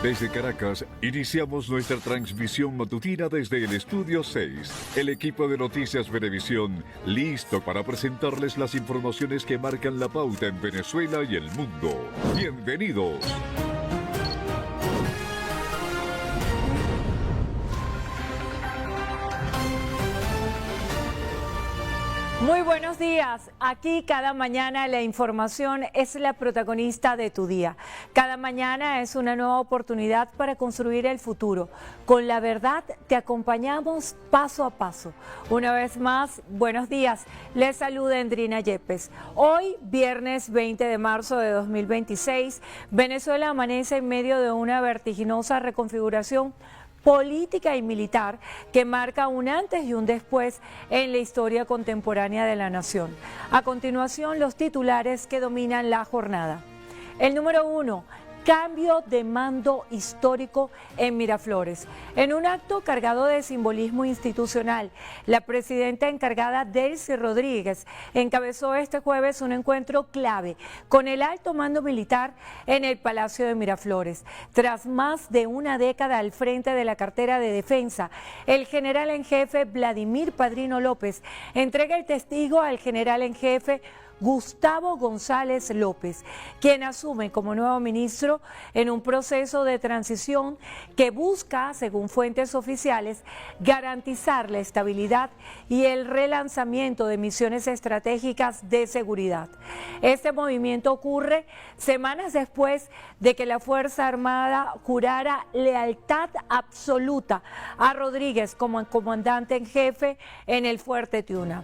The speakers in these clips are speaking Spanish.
Desde Caracas, iniciamos nuestra transmisión matutina desde el Estudio 6. El equipo de Noticias Venevisión, listo para presentarles las informaciones que marcan la pauta en Venezuela y el mundo. ¡Bienvenidos! Muy buenos días. Aquí cada mañana la información es la protagonista de tu día. Cada mañana es una nueva oportunidad para construir el futuro. Con la verdad te acompañamos paso a paso. Una vez más, buenos días. Les saluda Endrina Yepes. Hoy, viernes 20 de marzo de 2026, Venezuela amanece en medio de una vertiginosa reconfiguración política y militar que marca un antes y un después en la historia contemporánea de la nación. A continuación, los titulares que dominan la jornada. El número 1. Cambio de mando histórico en Miraflores. En un acto cargado de simbolismo institucional, la presidenta encargada Delcy Rodríguez encabezó este jueves un encuentro clave con el alto mando militar en el Palacio de Miraflores. Tras más de una década al frente de la cartera de defensa, el general en jefe Vladimir Padrino López entrega el testigo al general en jefe Gustavo González López, quien asume como nuevo ministro en un proceso de transición que busca, según fuentes oficiales, garantizar la estabilidad y el relanzamiento de misiones estratégicas de seguridad. Este movimiento ocurre semanas después de que la Fuerza Armada jurara lealtad absoluta a Rodríguez como comandante en jefe en el Fuerte Tiuna.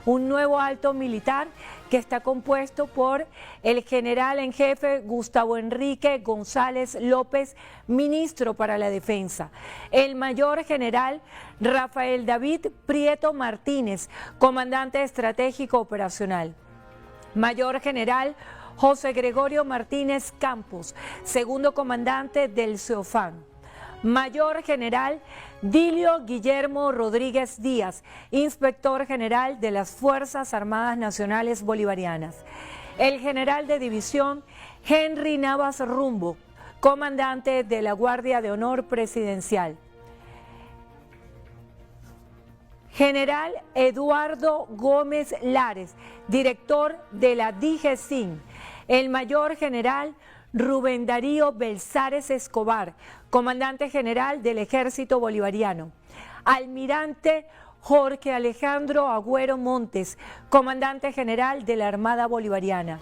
Un nuevo alto militar que está compuesto por el general en jefe Gustavo Enrique González López, ministro para la Defensa, el mayor general Rafael David Prieto Martínez, comandante estratégico operacional, mayor general José Gregorio Martínez Campos, segundo comandante del CEOFAN, mayor general Dilio Guillermo Rodríguez Díaz, inspector general de las Fuerzas Armadas Nacionales Bolivarianas. El general de división Henry Navas Rumbo, comandante de la Guardia de Honor Presidencial. General Eduardo Gómez Lares, director de la DIGESIN. El mayor general Rubén Darío Belzares Escobar, comandante general del Ejército Bolivariano. Almirante Jorge Alejandro Agüero Montes, comandante general de la Armada Bolivariana.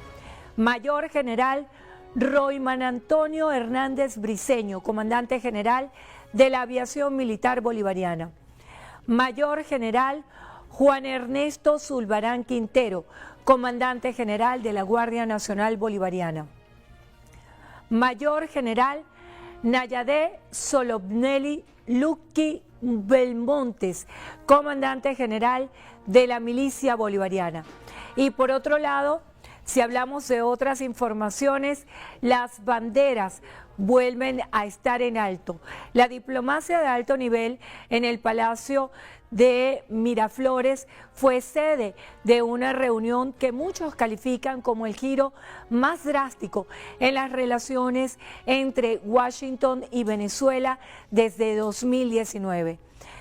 Mayor general Royman Antonio Hernández Briceño, comandante general de la Aviación Militar Bolivariana. Mayor general Juan Ernesto Zulbarán Quintero, comandante general de la Guardia Nacional Bolivariana. Mayor general Nayade Solobnelli Luqui Belmontes, comandante general de la milicia bolivariana. Y por otro lado, si hablamos de otras informaciones, las banderas vuelven a estar en alto. La diplomacia de alto nivel en el Palacio de Miraflores fue sede de una reunión que muchos califican como el giro más drástico en las relaciones entre Washington y Venezuela desde 2019.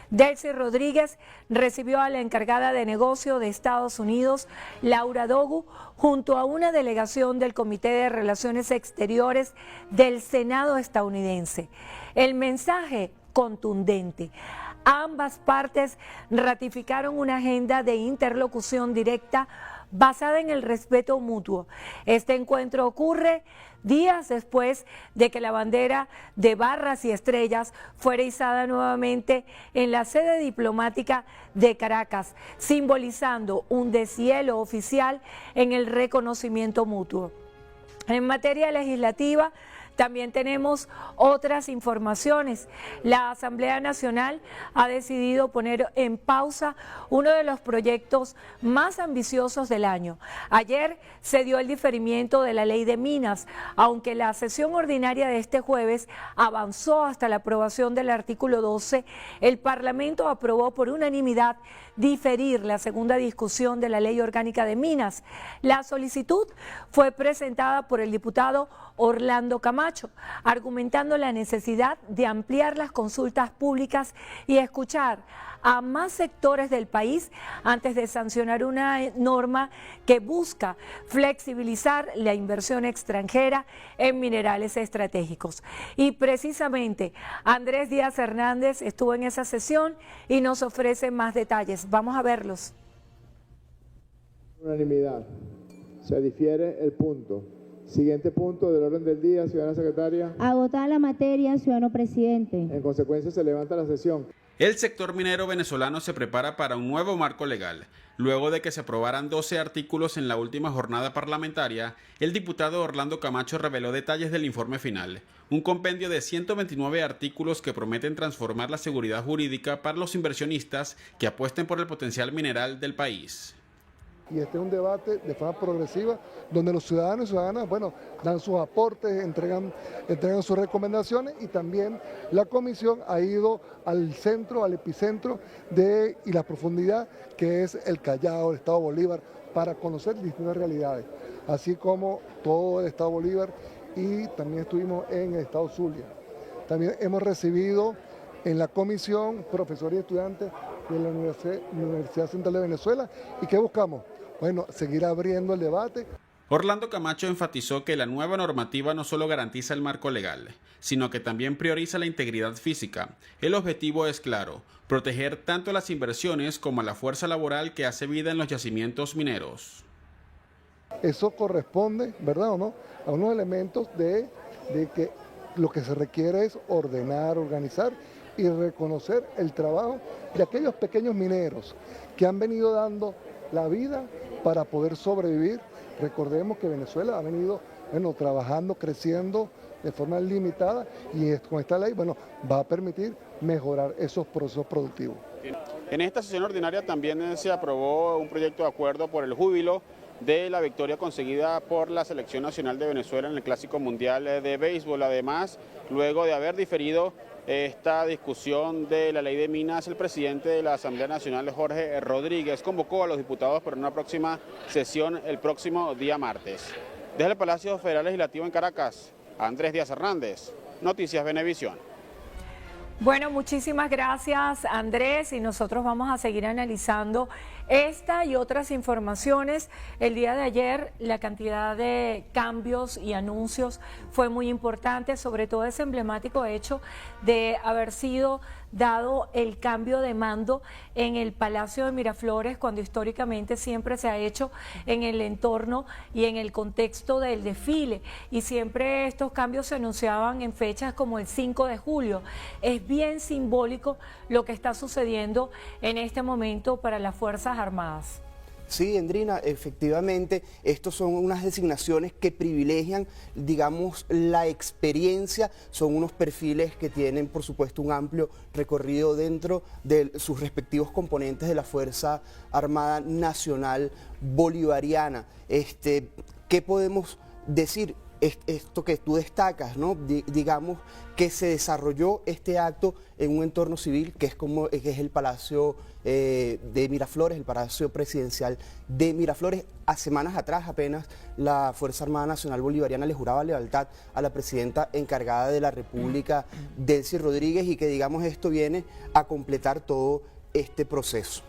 Delcy Rodríguez recibió a la encargada de negocio de Estados Unidos, Laura Dogu, junto a una delegación del Comité de Relaciones Exteriores del Senado estadounidense. El mensaje contundente. Ambas partes ratificaron una agenda de interlocución directa basada en el respeto mutuo. Este encuentro ocurre días después de que la bandera de barras y estrellas fuera izada nuevamente en la sede diplomática de Caracas, simbolizando un deshielo oficial en el reconocimiento mutuo. En materia legislativa, también tenemos otras informaciones. La Asamblea Nacional ha decidido poner en pausa uno de los proyectos más ambiciosos del año. Ayer se dio el diferimiento de la Ley de Minas, aunque la sesión ordinaria de este jueves avanzó hasta la aprobación del artículo 12, el Parlamento aprobó por unanimidad diferir la segunda discusión de la Ley Orgánica de Minas. La solicitud fue presentada por el diputado Orlando Camacho, Camacho, argumentando la necesidad de ampliar las consultas públicas y escuchar a más sectores del país antes de sancionar una norma que busca flexibilizar la inversión extranjera en minerales estratégicos. Y precisamente Andrés Díaz Hernández estuvo en esa sesión y nos ofrece más detalles. Vamos a verlos. Unanimidad. Se difiere el punto. Siguiente punto del orden del día, ciudadana secretaria. Agotada la materia, ciudadano presidente. En consecuencia, se levanta la sesión. El sector minero venezolano se prepara para un nuevo marco legal. Luego de que se aprobaran 12 artículos en la última jornada parlamentaria, el diputado Orlando Camacho reveló detalles del informe final. Un compendio de 129 artículos que prometen transformar la seguridad jurídica para los inversionistas que apuesten por el potencial mineral del país. Y este es un debate de forma progresiva donde los ciudadanos y ciudadanas, dan sus aportes, entregan sus recomendaciones, y también la comisión ha ido al centro, al epicentro y la profundidad que es el Callao, el Estado Bolívar, para conocer distintas realidades, así como todo el Estado Bolívar, y también estuvimos en el Estado Zulia. También hemos recibido en la comisión profesores y estudiantes de la Universidad Central de Venezuela. ¿Y qué buscamos? Bueno, seguir abriendo el debate. Orlando Camacho enfatizó que la nueva normativa no solo garantiza el marco legal, sino que también prioriza la integridad física. El objetivo es claro: proteger tanto las inversiones como a la fuerza laboral que hace vida en los yacimientos mineros. Eso corresponde, ¿verdad o no?, a unos elementos de que lo que se requiere es ordenar, organizar y reconocer el trabajo de aquellos pequeños mineros que han venido dando la vida para poder sobrevivir. Recordemos que Venezuela ha venido trabajando, creciendo de forma limitada, y con esta ley va a permitir mejorar esos procesos productivos. En esta sesión ordinaria también se aprobó un proyecto de acuerdo por el júbilo de la victoria conseguida por la Selección Nacional de Venezuela en el Clásico Mundial de Béisbol. Además, luego de haber diferido esta discusión de la ley de minas, el presidente de la Asamblea Nacional, Jorge Rodríguez, convocó a los diputados para una próxima sesión el próximo día martes. Desde el Palacio Federal Legislativo en Caracas, Andrés Díaz Hernández, Noticias Venevisión. Bueno, muchísimas gracias, Andrés, y nosotros vamos a seguir analizando esta y otras informaciones. El día de ayer la cantidad de cambios y anuncios fue muy importante, sobre todo ese emblemático hecho de haber sido dado el cambio de mando en el Palacio de Miraflores, cuando históricamente siempre se ha hecho en el entorno y en el contexto del desfile, y siempre estos cambios se anunciaban en fechas como el 5 de julio. Es bien simbólico lo que está sucediendo en este momento para las Fuerzas Armadas. Sí, Endrina, efectivamente, estos son unas designaciones que privilegian, digamos, la experiencia. Son unos perfiles que tienen, por supuesto, un amplio recorrido dentro de sus respectivos componentes de la Fuerza Armada Nacional Bolivariana. ¿Qué podemos decir? Esto que tú destacas, ¿no? Digamos que se desarrolló este acto en un entorno civil que es el Palacio de Miraflores, el Palacio Presidencial de Miraflores. A semanas atrás apenas la Fuerza Armada Nacional Bolivariana le juraba lealtad a la presidenta encargada de la República, Delcy Rodríguez, y que, digamos, esto viene a completar todo este proceso.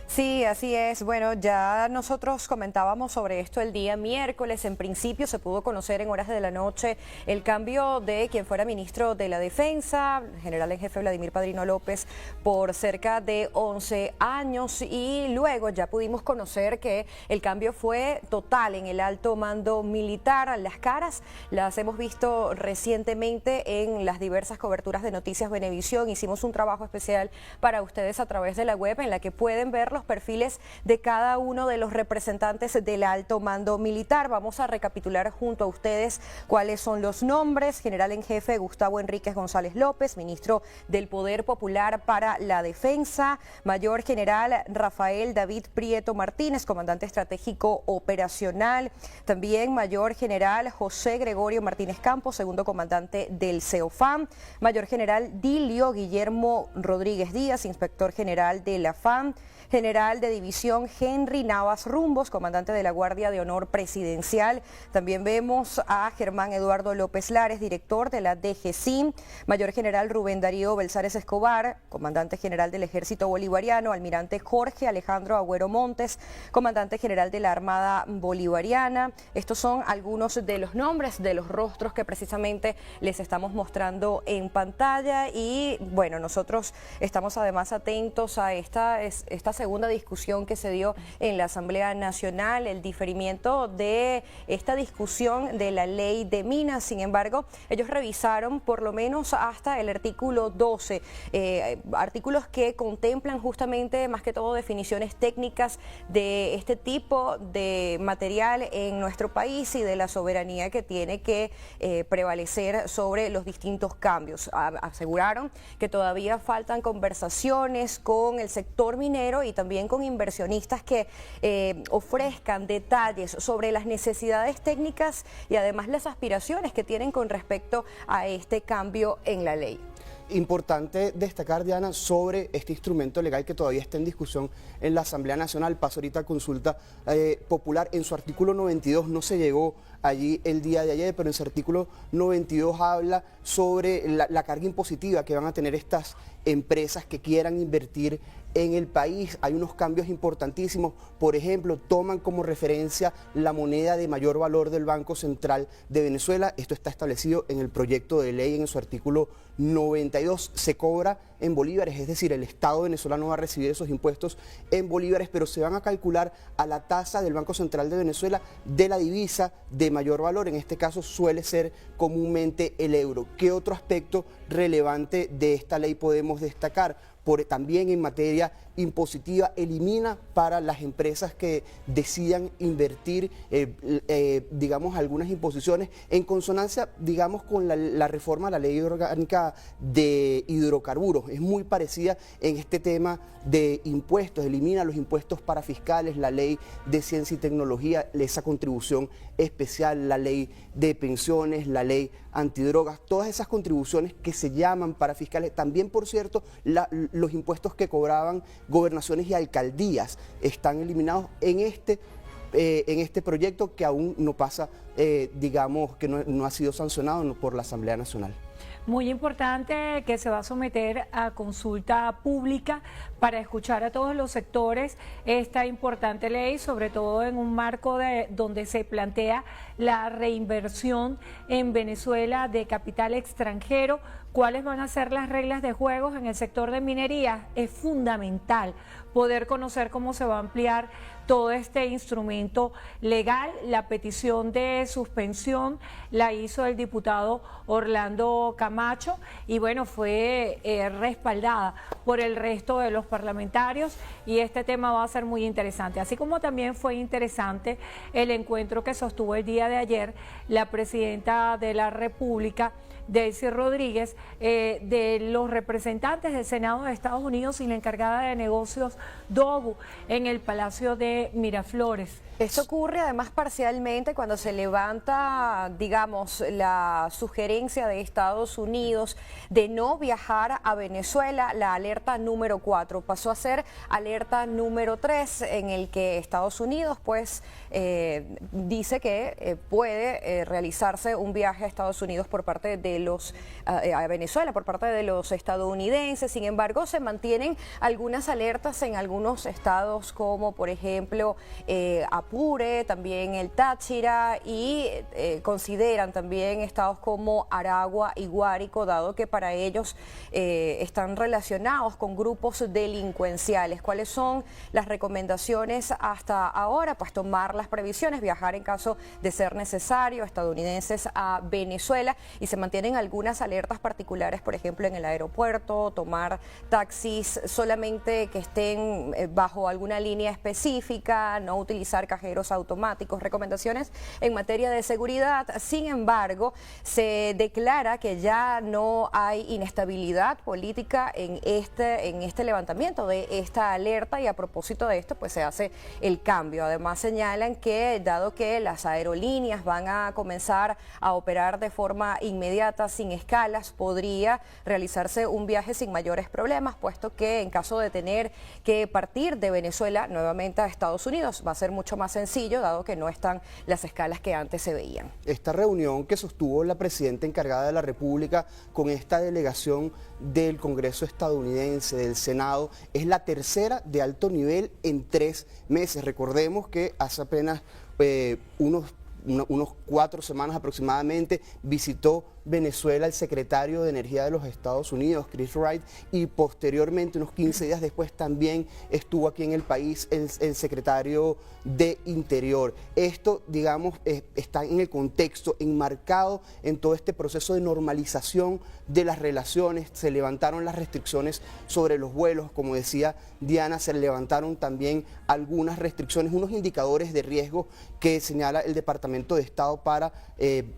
Sí, así es. Bueno, ya nosotros comentábamos sobre esto el día miércoles. En principio se pudo conocer en horas de la noche el cambio de quien fuera ministro de la Defensa, el general en jefe Vladimir Padrino López, por cerca de 11 años, y luego ya pudimos conocer que el cambio fue total en el alto mando militar. Las caras las hemos visto recientemente en las diversas coberturas de Noticias Venevisión. Hicimos un trabajo especial para ustedes a través de la web en la que pueden ver los perfiles de cada uno de los representantes del alto mando militar. Vamos a recapitular junto a ustedes cuáles son los nombres. General en jefe Gustavo Enríquez González López, ministro del Poder Popular para la Defensa. Mayor general Rafael David Prieto Martínez, comandante estratégico operacional. También mayor general José Gregorio Martínez Campos, segundo comandante del CEOFAM. Mayor general Dilio Guillermo Rodríguez Díaz, inspector general de la FAM. general de división Henry Navas Rumbos, comandante de la Guardia de Honor Presidencial. También vemos a Germán Eduardo López Lares, director de la DGCIM, mayor general Rubén Darío Belzares Escobar, comandante general del Ejército Bolivariano, almirante Jorge Alejandro Agüero Montes, comandante general de la Armada Bolivariana. Estos son algunos de los nombres, de los rostros que precisamente les estamos mostrando en pantalla. Y bueno, nosotros estamos además atentos a esta segunda discusión que se dio en la Asamblea Nacional, el diferimiento de esta discusión de la ley de minas. Sin embargo, ellos revisaron por lo menos hasta el artículo 12, artículos que contemplan justamente más que todo definiciones técnicas de este tipo de material en nuestro país y de la soberanía que tiene que prevalecer sobre los distintos cambios. Aseguraron que todavía faltan conversaciones con el sector minero y también con inversionistas que ofrezcan detalles sobre las necesidades técnicas y además las aspiraciones que tienen con respecto a este cambio en la ley. Importante destacar, Diana, sobre este instrumento legal que todavía está en discusión en la Asamblea Nacional. Pasó ahorita a consulta popular. En su artículo 92 no se llegó allí el día de ayer, pero en su artículo 92 habla sobre la carga impositiva que van a tener estas empresas que quieran invertir en el país. Hay unos cambios importantísimos. Por ejemplo, toman como referencia la moneda de mayor valor del Banco Central de Venezuela. Esto está establecido en el proyecto de ley en su artículo 92. Se cobra en bolívares, es decir, el Estado venezolano va a recibir esos impuestos en bolívares, pero se van a calcular a la tasa del Banco Central de Venezuela de la divisa de mayor valor. En este caso suele ser comúnmente el euro. ¿Qué otro aspecto relevante de esta ley podemos destacar? También en materia impositiva, elimina para las empresas que decidan invertir, digamos, algunas imposiciones en consonancia, digamos, con la reforma a la ley orgánica de hidrocarburos. Es muy parecida en este tema de impuestos, elimina los impuestos para fiscales, la ley de ciencia y tecnología, esa contribución especial, la ley de pensiones, la ley antidrogas, todas esas contribuciones que se llaman para fiscales. También, por cierto, los impuestos que cobraban gobernaciones y alcaldías están eliminados en este proyecto que aún no pasa, digamos, que no ha sido sancionado por la Asamblea Nacional. Muy importante que se va a someter a consulta pública para escuchar a todos los sectores esta importante ley, sobre todo en un marco donde se plantea la reinversión en Venezuela de capital extranjero. ¿Cuáles van a ser las reglas de juego en el sector de minería? Es fundamental poder conocer cómo se va a ampliar todo este instrumento legal. La petición de suspensión la hizo el diputado Orlando Camacho y bueno, fue respaldada por el resto de los parlamentarios y este tema va a ser muy interesante. Así como también fue interesante el encuentro que sostuvo el día de ayer la presidenta de la República, Delcy Rodríguez, de los representantes del Senado de Estados Unidos y la encargada de negocios Dobu en el Palacio de Miraflores. Esto ocurre además parcialmente cuando se levanta, digamos, la sugerencia de Estados Unidos de no viajar a Venezuela. La alerta número 4 pasó a ser alerta número 3, en el que Estados Unidos pues dice que puede realizarse un viaje a Estados Unidos por parte de a Venezuela por parte de los estadounidenses. Sin embargo, se mantienen algunas alertas en algunos estados como por ejemplo Apure, también el Táchira y consideran también estados como Aragua y Guárico, dado que para ellos están relacionados con grupos delincuenciales. ¿Cuáles son las recomendaciones hasta ahora? Pues tomar las previsiones, viajar en caso de ser necesario, estadounidenses a Venezuela, y se mantienen algunas alertas particulares, por ejemplo en el aeropuerto, tomar taxis solamente que estén bajo alguna línea específica. tecnológica, no utilizar cajeros automáticos, recomendaciones en materia de seguridad. Sin embargo, se declara que ya no hay inestabilidad política en este levantamiento de esta alerta, y a propósito de esto pues se hace el cambio. Además señalan que dado que las aerolíneas van a comenzar a operar de forma inmediata, sin escalas, podría realizarse un viaje sin mayores problemas, puesto que en caso de tener que partir de Venezuela nuevamente a Estados Unidos va a ser mucho más sencillo, dado que no están las escalas que antes se veían. Esta reunión que sostuvo la presidenta encargada de la República con esta delegación del Congreso estadounidense, del Senado, es la tercera de alto nivel en 3 meses. Recordemos que hace apenas unos 4 semanas aproximadamente visitó Venezuela el secretario de Energía de los Estados Unidos, Chris Wright, y posteriormente, unos 15 días después, también estuvo aquí en el país el secretario de Interior. Esto, digamos, está en el contexto, enmarcado en todo este proceso de normalización de las relaciones. Se levantaron las restricciones sobre los vuelos, como decía Diana, se levantaron también algunas restricciones, unos indicadores de riesgo que señala el Departamento de Estado para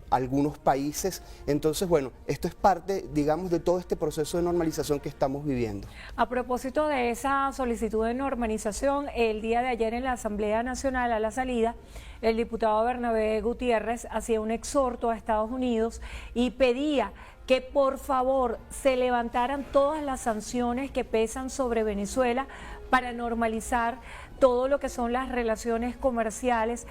algunos países. Entonces, bueno, esto es parte, digamos, de todo este proceso de normalización que estamos viviendo. A propósito de esa solicitud de normalización, el día de ayer en la Asamblea Nacional, a la salida, el diputado Bernabé Gutiérrez hacía un exhorto a Estados Unidos y pedía que por favor se levantaran todas las sanciones que pesan sobre Venezuela para normalizar todo lo que son las relaciones comerciales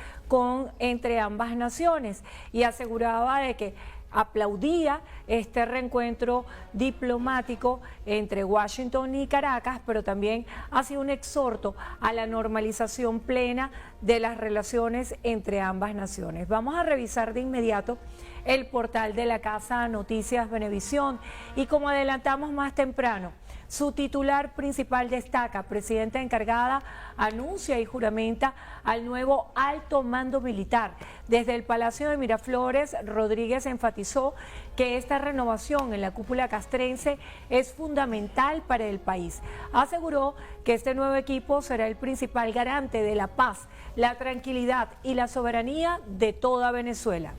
entre ambas naciones, y aseguraba de que aplaudía este reencuentro diplomático entre Washington y Caracas, pero también hacía un exhorto a la normalización plena de las relaciones entre ambas naciones. Vamos a revisar de inmediato el portal de la Casa Noticias Venevisión, y como adelantamos más temprano, su titular principal destaca: presidenta encargada anuncia y juramenta al nuevo alto mando militar. Desde el Palacio de Miraflores, Rodríguez enfatizó que esta renovación en la cúpula castrense es fundamental para el país. Aseguró que este nuevo equipo será el principal garante de la paz, la tranquilidad y la soberanía de toda Venezuela.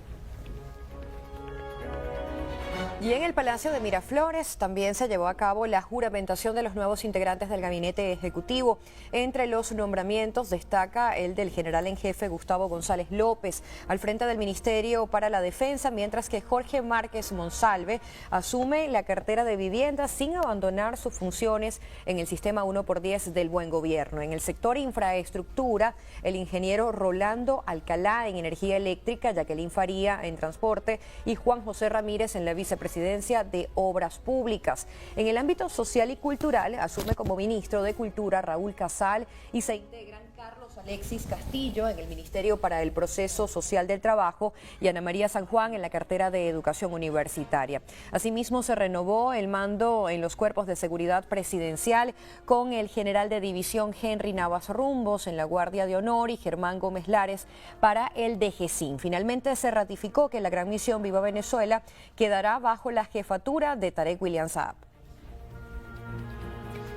Y en el Palacio de Miraflores también se llevó a cabo la juramentación de los nuevos integrantes del gabinete ejecutivo. Entre los nombramientos destaca el del general en jefe Gustavo González López al frente del Ministerio para la Defensa, mientras que Jorge Márquez Monsalve asume la cartera de vivienda sin abandonar sus funciones en el sistema 1x10 del buen gobierno. En el sector infraestructura, el ingeniero Rolando Alcalá en energía eléctrica, Jacqueline Faría en transporte y Juan José Ramírez en la vicepresidencia de Obras Públicas. En el ámbito social y cultural asume como ministro de Cultura Raúl Casal y se integran Carlos Alexis Castillo en el Ministerio para el Proceso Social del Trabajo y Ana María San Juan en la cartera de Educación Universitaria. Asimismo, se renovó el mando en los cuerpos de seguridad presidencial con el general de división Henry Navas Rumbos en la Guardia de Honor y Germán Gómez Lares para el DGCIN. Finalmente se ratificó que la gran misión Viva Venezuela quedará bajo la jefatura de Tarek William Saab.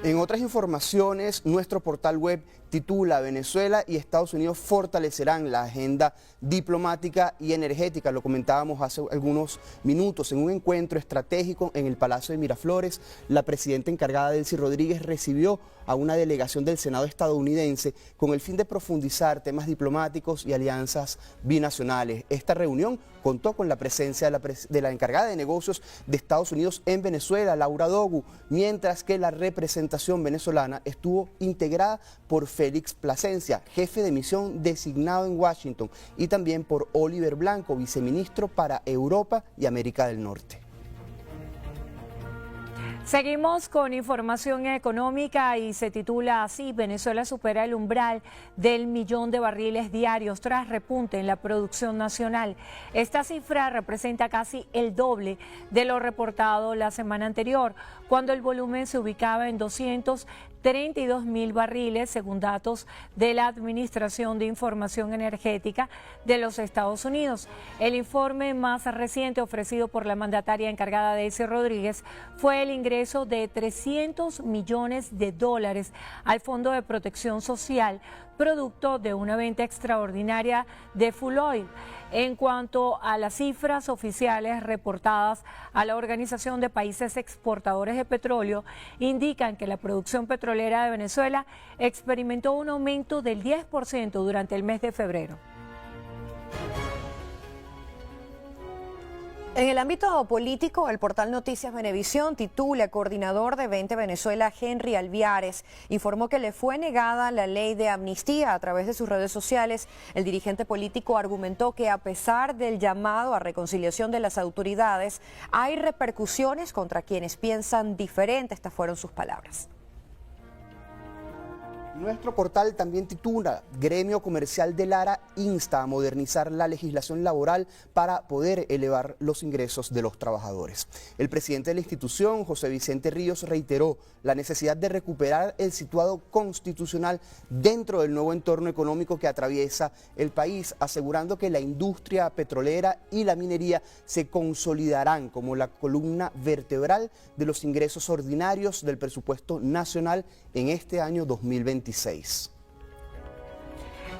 En otras informaciones, nuestro portal web titula: Venezuela y Estados Unidos fortalecerán la agenda diplomática y energética. Lo comentábamos hace algunos minutos. En un encuentro estratégico en el Palacio de Miraflores, la presidenta encargada, Delcy Rodríguez, recibió a una delegación del Senado estadounidense con el fin de profundizar temas diplomáticos y alianzas binacionales. Esta reunión contó con la presencia de la encargada de negocios de Estados Unidos en Venezuela, Laura Dogu, mientras que la representación venezolana estuvo integrada por Félix Plasencia, jefe de misión designado en Washington, y también por Oliver Blanco, viceministro para Europa y América del Norte. Seguimos con información económica y se titula así: Venezuela supera el umbral del 1.000.000 de barriles diarios tras repunte en la producción nacional. Esta cifra representa casi el doble de lo reportado la semana anterior, cuando el volumen se ubicaba en 232.000 barriles, según datos de la Administración de Información Energética de los Estados Unidos. El informe más reciente ofrecido por la mandataria encargada, Delcy Rodríguez, fue el ingreso de $300 millones al Fondo de Protección Social producto de una venta extraordinaria de full oil. En cuanto a las cifras oficiales reportadas a la Organización de Países Exportadores de Petróleo, indican que la producción petrolera de Venezuela experimentó un aumento del 10% durante el mes de febrero. En el ámbito político, el portal Noticias Venevisión titula: coordinador de 20 Venezuela, Henry Alviares, informó que le fue negada la ley de amnistía. A través de sus redes sociales, el dirigente político argumentó que a pesar del llamado a reconciliación de las autoridades, hay repercusiones contra quienes piensan diferente. Estas fueron sus palabras. Nuestro portal también titula: Gremio Comercial de Lara insta a modernizar la legislación laboral para poder elevar los ingresos de los trabajadores. El presidente de la institución, José Vicente Ríos, reiteró la necesidad de recuperar el situado constitucional dentro del nuevo entorno económico que atraviesa el país, asegurando que la industria petrolera y la minería se consolidarán como la columna vertebral de los ingresos ordinarios del presupuesto nacional en este año 2026.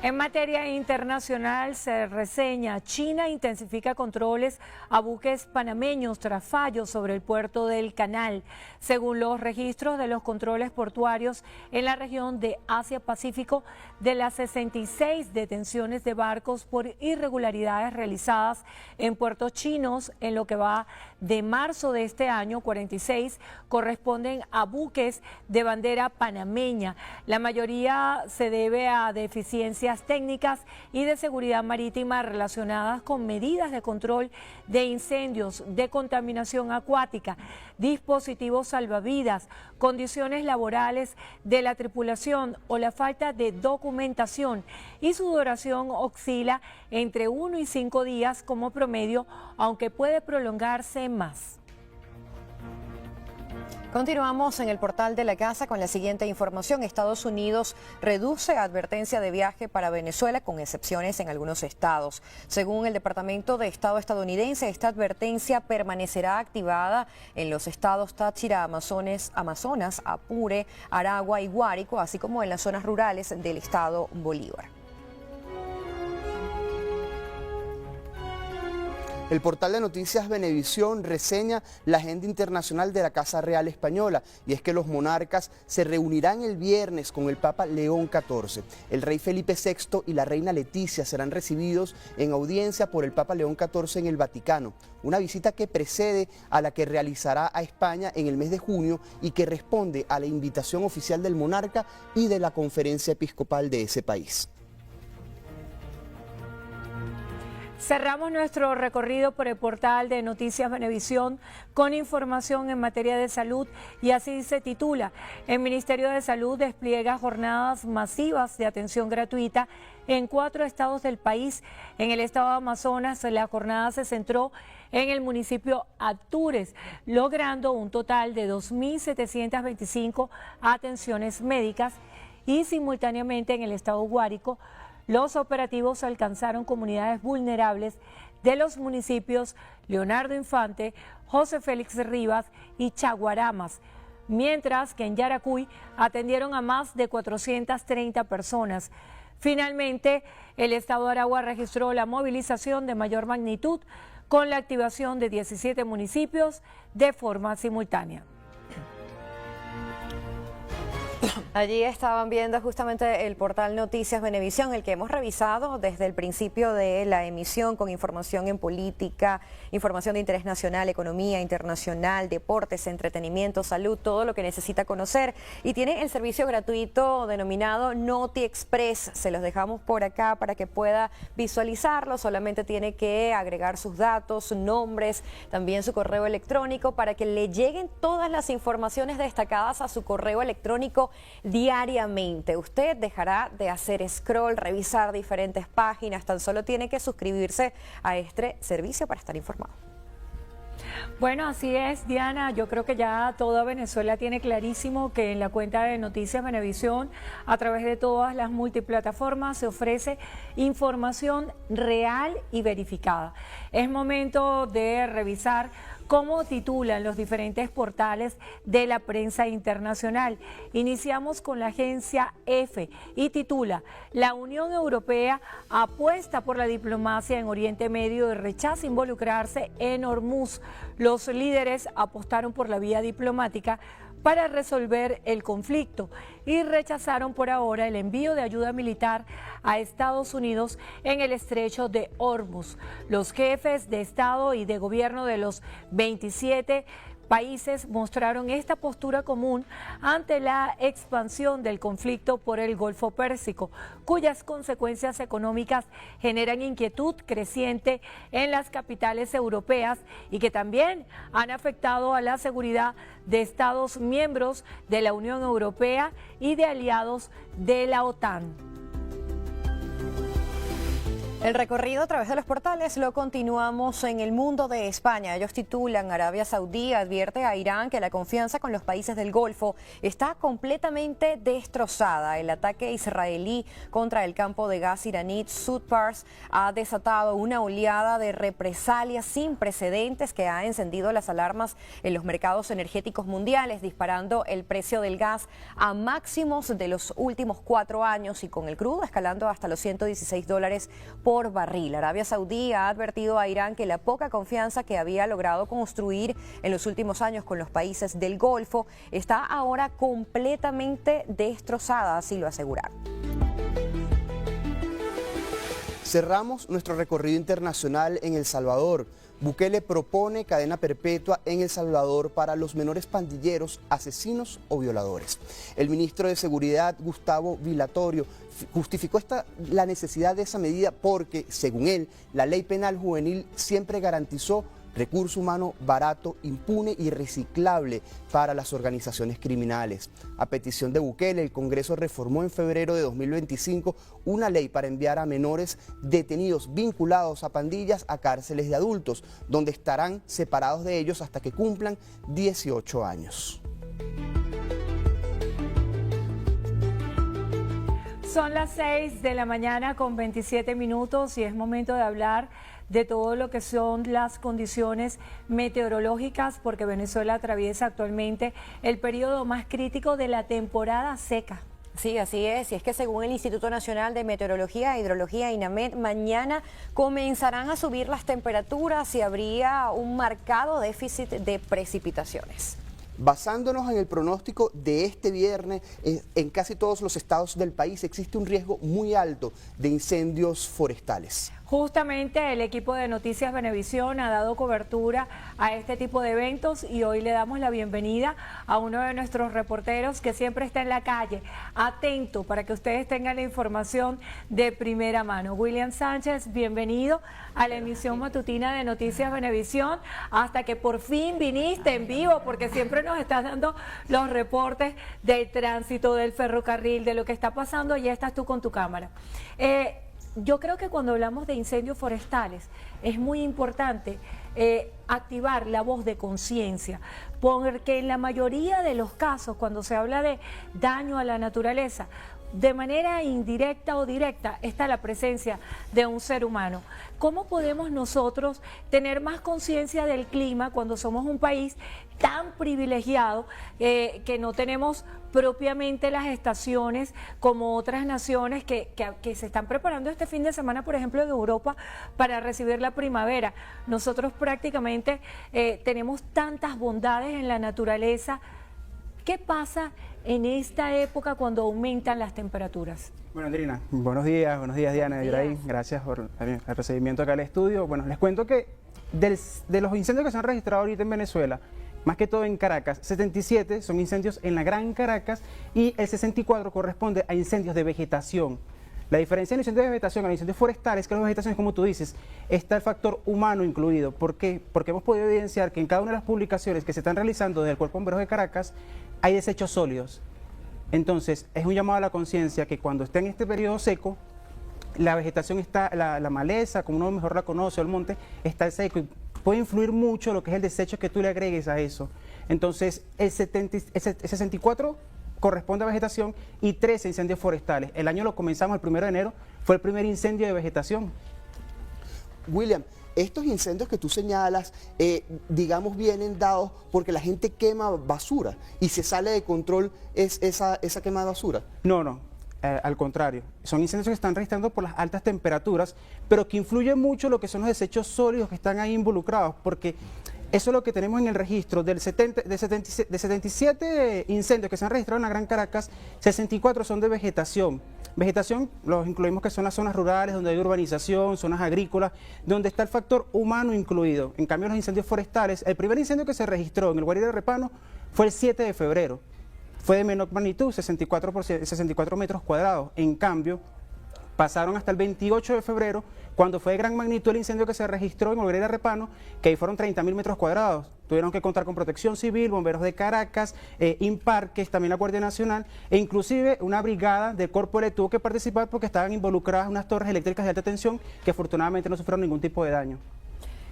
En materia internacional se reseña: China intensifica controles a buques panameños tras fallos sobre el puerto del Canal. Según los registros de los controles portuarios en la región de Asia-Pacífico, de las 66 detenciones de barcos por irregularidades realizadas en puertos chinos en lo que va de marzo de este año, 46 corresponden a buques de bandera panameña. La mayoría se debe a deficiencias técnicas y de seguridad marítima relacionadas con medidas de control de incendios, de contaminación acuática, dispositivos salvavidas, condiciones laborales de la tripulación o la falta de documentación, y su duración oscila entre 1 y 5 días como promedio, aunque puede prolongarse más. Continuamos en el portal de la casa con la siguiente información. Estados Unidos reduce advertencia de viaje para Venezuela, con excepciones en algunos estados. Según el Departamento de Estado estadounidense, esta advertencia permanecerá activada en los estados Táchira, Amazonas, Apure, Aragua y Guárico, así como en las zonas rurales del estado Bolívar. El portal de noticias Venevisión reseña la agenda internacional de la Casa Real Española, y es que los monarcas se reunirán el viernes con el Papa León XIV. El rey Felipe VI y la reina Leticia serán recibidos en audiencia por el Papa León XIV en el Vaticano, una visita que precede a la que realizará a España en el mes de junio y que responde a la invitación oficial del monarca y de la Conferencia Episcopal de ese país. Cerramos nuestro recorrido por el portal de Noticias Venevisión con información en materia de salud, y así se titula: el Ministerio de Salud despliega jornadas masivas de atención gratuita en 4 estados del país. En el estado de Amazonas, la jornada se centró en el municipio Atures, logrando un total de 2.725 atenciones médicas, y simultáneamente en el estado Guárico, los operativos alcanzaron comunidades vulnerables de los municipios Leonardo Infante, José Félix Rivas y Chaguaramas, mientras que en Yaracuy atendieron a más de 430 personas. Finalmente, el estado de Aragua registró la movilización de mayor magnitud, con la activación de 17 municipios de forma simultánea. Allí estaban viendo justamente el portal Noticias Venevisión, el que hemos revisado desde el principio de la emisión, con información en política, información de interés nacional, economía internacional, deportes, entretenimiento, salud, todo lo que necesita conocer. Y tiene el servicio gratuito denominado Noti Express. Se los dejamos por acá para que pueda visualizarlo. Solamente tiene que agregar sus datos, sus nombres, también su correo electrónico, para que le lleguen todas las informaciones destacadas a su correo electrónico diariamente. Usted dejará de hacer scroll, revisar diferentes páginas, tan solo tiene que suscribirse a este servicio para estar informado. Bueno, así es, Diana. Yo creo que ya toda Venezuela tiene clarísimo que en la cuenta de Noticias Venevisión, a través de todas las multiplataformas, se ofrece información real y verificada. Es momento de revisar como titulan los diferentes portales de la prensa internacional. Iniciamos con la agencia EFE y titula: La Unión Europea apuesta por la diplomacia en Oriente Medio y rechaza involucrarse en Hormuz. Los líderes apostaron por la vía diplomática para resolver el conflicto y rechazaron por ahora el envío de ayuda militar a Estados Unidos en el estrecho de Hormuz. Los jefes de Estado y de gobierno de los 27 países mostraron esta postura común ante la expansión del conflicto por el Golfo Pérsico, cuyas consecuencias económicas generan inquietud creciente en las capitales europeas y que también han afectado a la seguridad de Estados miembros de la Unión Europea y de aliados de la OTAN. El recorrido a través de los portales lo continuamos en el mundo de España. Ellos titulan: Arabia Saudí advierte a Irán que la confianza con los países del Golfo está completamente destrozada. El ataque israelí contra el campo de gas iraní Sud Pars ha desatado una oleada de represalias sin precedentes que ha encendido las alarmas en los mercados energéticos mundiales, disparando el precio del gas a máximos de los últimos 4 años y con el crudo escalando hasta los $116 por barril. Arabia Saudí ha advertido a Irán que la poca confianza que había logrado construir en los últimos años con los países del Golfo está ahora completamente destrozada, así lo aseguraron. Cerramos nuestro recorrido internacional en El Salvador. Bukele propone cadena perpetua en El Salvador para los menores pandilleros, asesinos o violadores. El ministro de Seguridad, Gustavo Vilatorio, justificó la necesidad de esa medida porque, según él, la ley penal juvenil siempre garantizó recurso humano barato, impune y reciclable para las organizaciones criminales. A petición de Bukele, el Congreso reformó en febrero de 2025 una ley para enviar a menores detenidos vinculados a pandillas a cárceles de adultos, donde estarán separados de ellos hasta que cumplan 18 años. Son las 6 de la mañana con 27 minutos y es momento de hablar de todo lo que son las condiciones meteorológicas, porque Venezuela atraviesa actualmente el periodo más crítico de la temporada seca. Sí, así es. Y es que según el Instituto Nacional de Meteorología e Hidrología, INAMED, mañana comenzarán a subir las temperaturas y habría un marcado déficit de precipitaciones. Basándonos en el pronóstico de este viernes, en casi todos los estados del país existe un riesgo muy alto de incendios forestales. Justamente el equipo de Noticias Venevisión ha dado cobertura a este tipo de eventos y hoy le damos la bienvenida a uno de nuestros reporteros que siempre está en la calle, atento para que ustedes tengan la información de primera mano. William Sánchez, bienvenido a la emisión matutina de Noticias Venevisión, hasta que por fin viniste en vivo, porque siempre nos estás dando los reportes del tránsito, del ferrocarril, de lo que está pasando, y ya estás tú con tu cámara. Yo creo que cuando hablamos de incendios forestales es muy importante activar la voz de conciencia, porque en la mayoría de los casos, cuando se habla de daño a la naturaleza, de manera indirecta o directa está la presencia de un ser humano. ¿Cómo podemos nosotros tener más conciencia del clima cuando somos un país tan privilegiado que no tenemos propiamente las estaciones como otras naciones que se están preparando este fin de semana, por ejemplo, en Europa, para recibir la primavera? Nosotros prácticamente tenemos tantas bondades en la naturaleza. ¿Qué pasa en esta época cuando aumentan las temperaturas? Bueno, Andrina, buenos días Diana, Ibrahim, gracias por el recibimiento acá al estudio. Bueno, les cuento que de los incendios que se han registrado ahorita en Venezuela, más que todo en Caracas, 77 son incendios en la Gran Caracas y el 64 corresponde a incendios de vegetación. La diferencia en incendios de vegetación a los incendios forestales, que las vegetaciones, como tú dices, está el factor humano incluido. ¿Por qué? Porque hemos podido evidenciar que en cada una de las publicaciones que se están realizando desde el Cuerpo de Bomberos de Caracas hay desechos sólidos. Entonces, es un llamado a la conciencia que cuando esté en este periodo seco, la vegetación está, la maleza, como uno mejor la conoce, o el monte, está seco y puede influir mucho lo que es el desecho que tú le agregues a eso. Entonces, el 64 corresponde a vegetación y 13 incendios forestales. El año lo comenzamos el 1 de enero, fue el primer incendio de vegetación. William, estos incendios que tú señalas, digamos, vienen dados porque la gente quema basura y se sale de control esa quema de basura. No, al contrario, son incendios que están registrando por las altas temperaturas, pero que influye mucho lo que son los desechos sólidos que están ahí involucrados, porque eso es lo que tenemos en el registro. De 77 incendios que se han registrado en la Gran Caracas, 64 son de vegetación. Vegetación los incluimos que son las zonas rurales, donde hay urbanización, zonas agrícolas, donde está el factor humano incluido. En cambio, los incendios forestales, el primer incendio que se registró en el Guaira de Repano fue el 7 de febrero. Fue de menor magnitud, 64 metros cuadrados. En cambio, pasaron hasta el 28 de febrero, cuando fue de gran magnitud el incendio que se registró en Olguera Repano, que ahí fueron 30.000 metros cuadrados. Tuvieron que contar con Protección Civil, Bomberos de Caracas, Imparques, también la Guardia Nacional, e inclusive una brigada del Corpo tuvo que participar porque estaban involucradas unas torres eléctricas de alta tensión que afortunadamente no sufrieron ningún tipo de daño.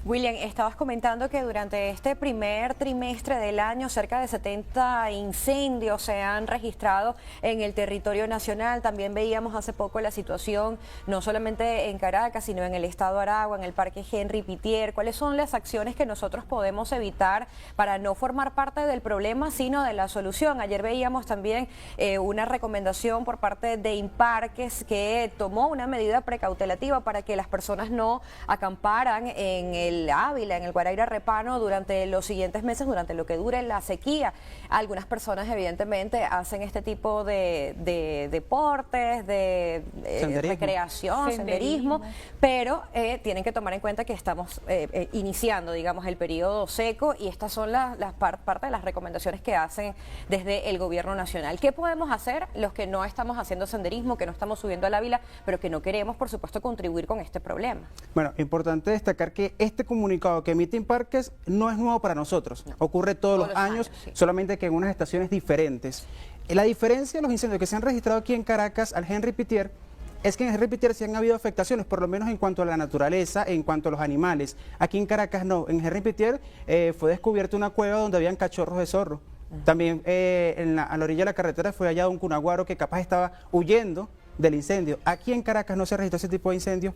William, estabas comentando que durante este primer trimestre del año cerca de 70 incendios se han registrado en el territorio nacional. También veíamos hace poco la situación no solamente en Caracas, sino en el estado Aragua, en el Parque Henry Pittier. ¿Cuáles son las acciones que nosotros podemos evitar para no formar parte del problema, sino de la solución? Ayer veíamos también una recomendación por parte de Imparques que tomó una medida precautelativa para que las personas no acamparan en el Ávila, en el Guaira Repano durante los siguientes meses, durante lo que dure la sequía. Algunas personas evidentemente hacen este tipo de deportes, de recreación, senderismo, pero tienen que tomar en cuenta que estamos iniciando, digamos, el periodo seco, y estas son parte de las recomendaciones que hacen desde el gobierno nacional. ¿Qué podemos hacer los que no estamos haciendo senderismo, que no estamos subiendo al Ávila, pero que no queremos, por supuesto, contribuir con este problema? Bueno, importante destacar que este comunicado que emite Imparques no es nuevo para nosotros, ocurre todos los años, sí, solamente que en unas estaciones diferentes. La diferencia de los incendios que se han registrado aquí en Caracas al Henry Pittier es que en Henry Pittier sí han habido afectaciones, por lo menos en cuanto a la naturaleza, en cuanto a los animales. Aquí en Caracas no. En Henry Pittier fue descubierta una cueva donde habían cachorros de zorro. También a la orilla de la carretera fue hallado un cunaguaro que capaz estaba huyendo del incendio. Aquí en Caracas no se registró ese tipo de incendio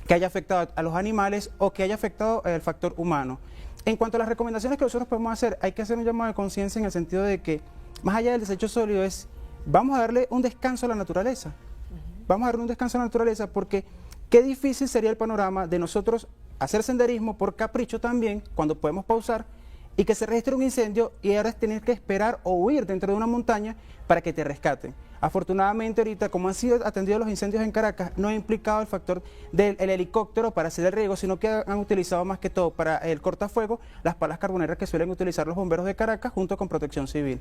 que haya afectado a los animales o que haya afectado el factor humano. En cuanto a las recomendaciones que nosotros podemos hacer, hay que hacer un llamado de conciencia en el sentido de que, más allá del desecho sólido, vamos a darle un descanso a la naturaleza. Vamos a darle un descanso a la naturaleza, porque qué difícil sería el panorama de nosotros hacer senderismo por capricho también, cuando podemos pausar, y que se registre un incendio y ahora es tener que esperar o huir dentro de una montaña para que te rescaten. Afortunadamente ahorita, como han sido atendidos los incendios en Caracas, no ha implicado el factor del helicóptero para hacer el riego, sino que han utilizado más que todo para el cortafuego las palas carboneras que suelen utilizar los bomberos de Caracas junto con Protección Civil.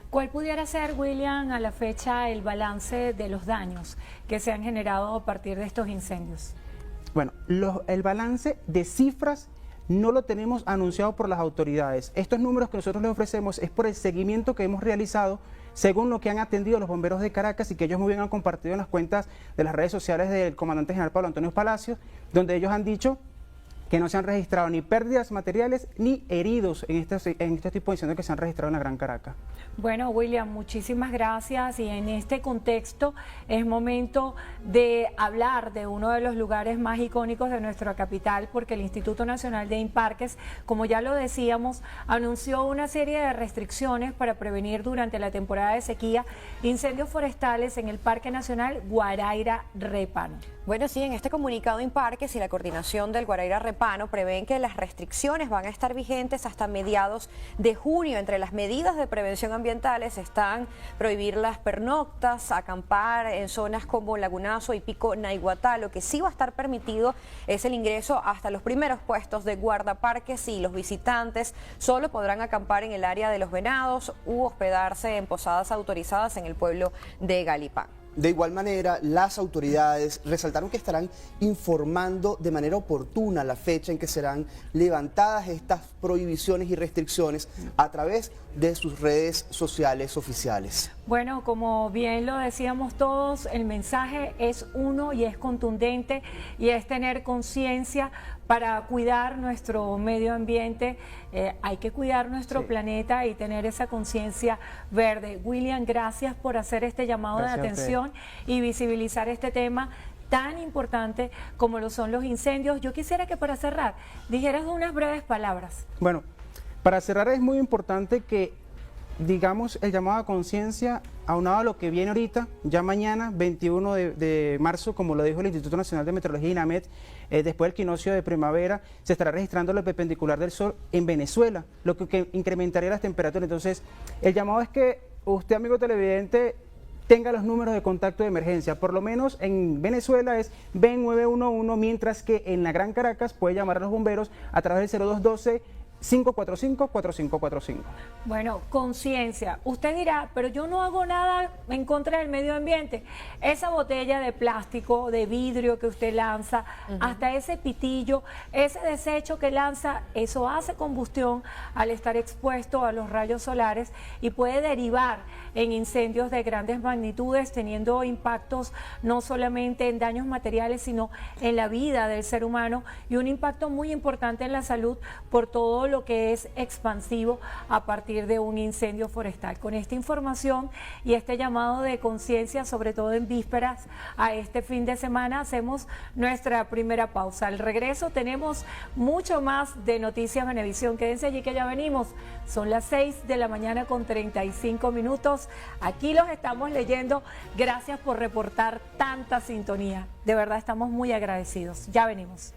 ¿Cuál pudiera ser, William, a la fecha el balance de los daños que se han generado a partir de estos incendios? Bueno, el balance de cifras no lo tenemos anunciado por las autoridades. Estos números que nosotros les ofrecemos es por el seguimiento que hemos realizado según lo que han atendido los bomberos de Caracas y que ellos muy bien han compartido en las cuentas de las redes sociales del comandante general Pablo Antonio Palacios, donde ellos han dicho que no se han registrado ni pérdidas materiales ni heridos en este tipo de incendios que se han registrado en la Gran Caracas. Bueno, William, muchísimas gracias, y en este contexto es momento de hablar de uno de los lugares más icónicos de nuestra capital, porque el Instituto Nacional de Imparques, como ya lo decíamos, anunció una serie de restricciones para prevenir durante la temporada de sequía incendios forestales en el Parque Nacional Guaira Repano. Bueno, sí, en este comunicado Imparques y la coordinación del Guaira Repano prevén que las restricciones van a estar vigentes hasta mediados de junio. Entre las medidas de prevención ambientales están prohibir las pernoctas, acampar en zonas como Lagunazo y Pico Naiguatá. Lo que sí va a estar permitido es el ingreso hasta los primeros puestos de guardaparques, y los visitantes solo podrán acampar en el área de Los Venados u hospedarse en posadas autorizadas en el pueblo de Galipán. De igual manera, las autoridades resaltaron que estarán informando de manera oportuna la fecha en que serán levantadas estas prohibiciones y restricciones a través de sus redes sociales oficiales. Bueno, como bien lo decíamos todos, el mensaje es uno y es contundente, y es tener conciencia para cuidar nuestro medio ambiente. Hay que cuidar nuestro planeta y tener esa conciencia verde. William, gracias por hacer este llamado de atención y visibilizar este tema tan importante como lo son los incendios. Yo quisiera que para cerrar dijeras unas breves palabras. Bueno, para cerrar es muy importante que digamos el llamado a conciencia aunado a lo que viene ahorita, ya mañana 21 de marzo, como lo dijo el Instituto Nacional de Meteorología INAMET, después del equinoccio de primavera se estará registrando la perpendicular del sol en Venezuela, lo que incrementaría las temperaturas. Entonces el llamado es que usted, amigo televidente, tenga los números de contacto de emergencia. Por lo menos en Venezuela es B911, mientras que en la Gran Caracas puede llamar a los bomberos a través del 0212 545-4545. Bueno, conciencia. Usted dirá, pero yo no hago nada en contra del medio ambiente. Esa botella de plástico, de vidrio que usted lanza, hasta ese pitillo, ese desecho que lanza, eso hace combustión al estar expuesto a los rayos solares y puede derivar en incendios de grandes magnitudes, teniendo impactos no solamente en daños materiales, sino en la vida del ser humano y un impacto muy importante en la salud por todo lo que es expansivo a partir de un incendio forestal. Con esta información y este llamado de conciencia, sobre todo en vísperas a este fin de semana, hacemos nuestra primera pausa. Al regreso tenemos mucho más de Noticias Venevisión. Quédense allí que ya venimos. Son las 6 de la mañana con 35 minutos. Aquí los estamos leyendo. Gracias por reportar tanta sintonía. De verdad estamos muy agradecidos. Ya venimos.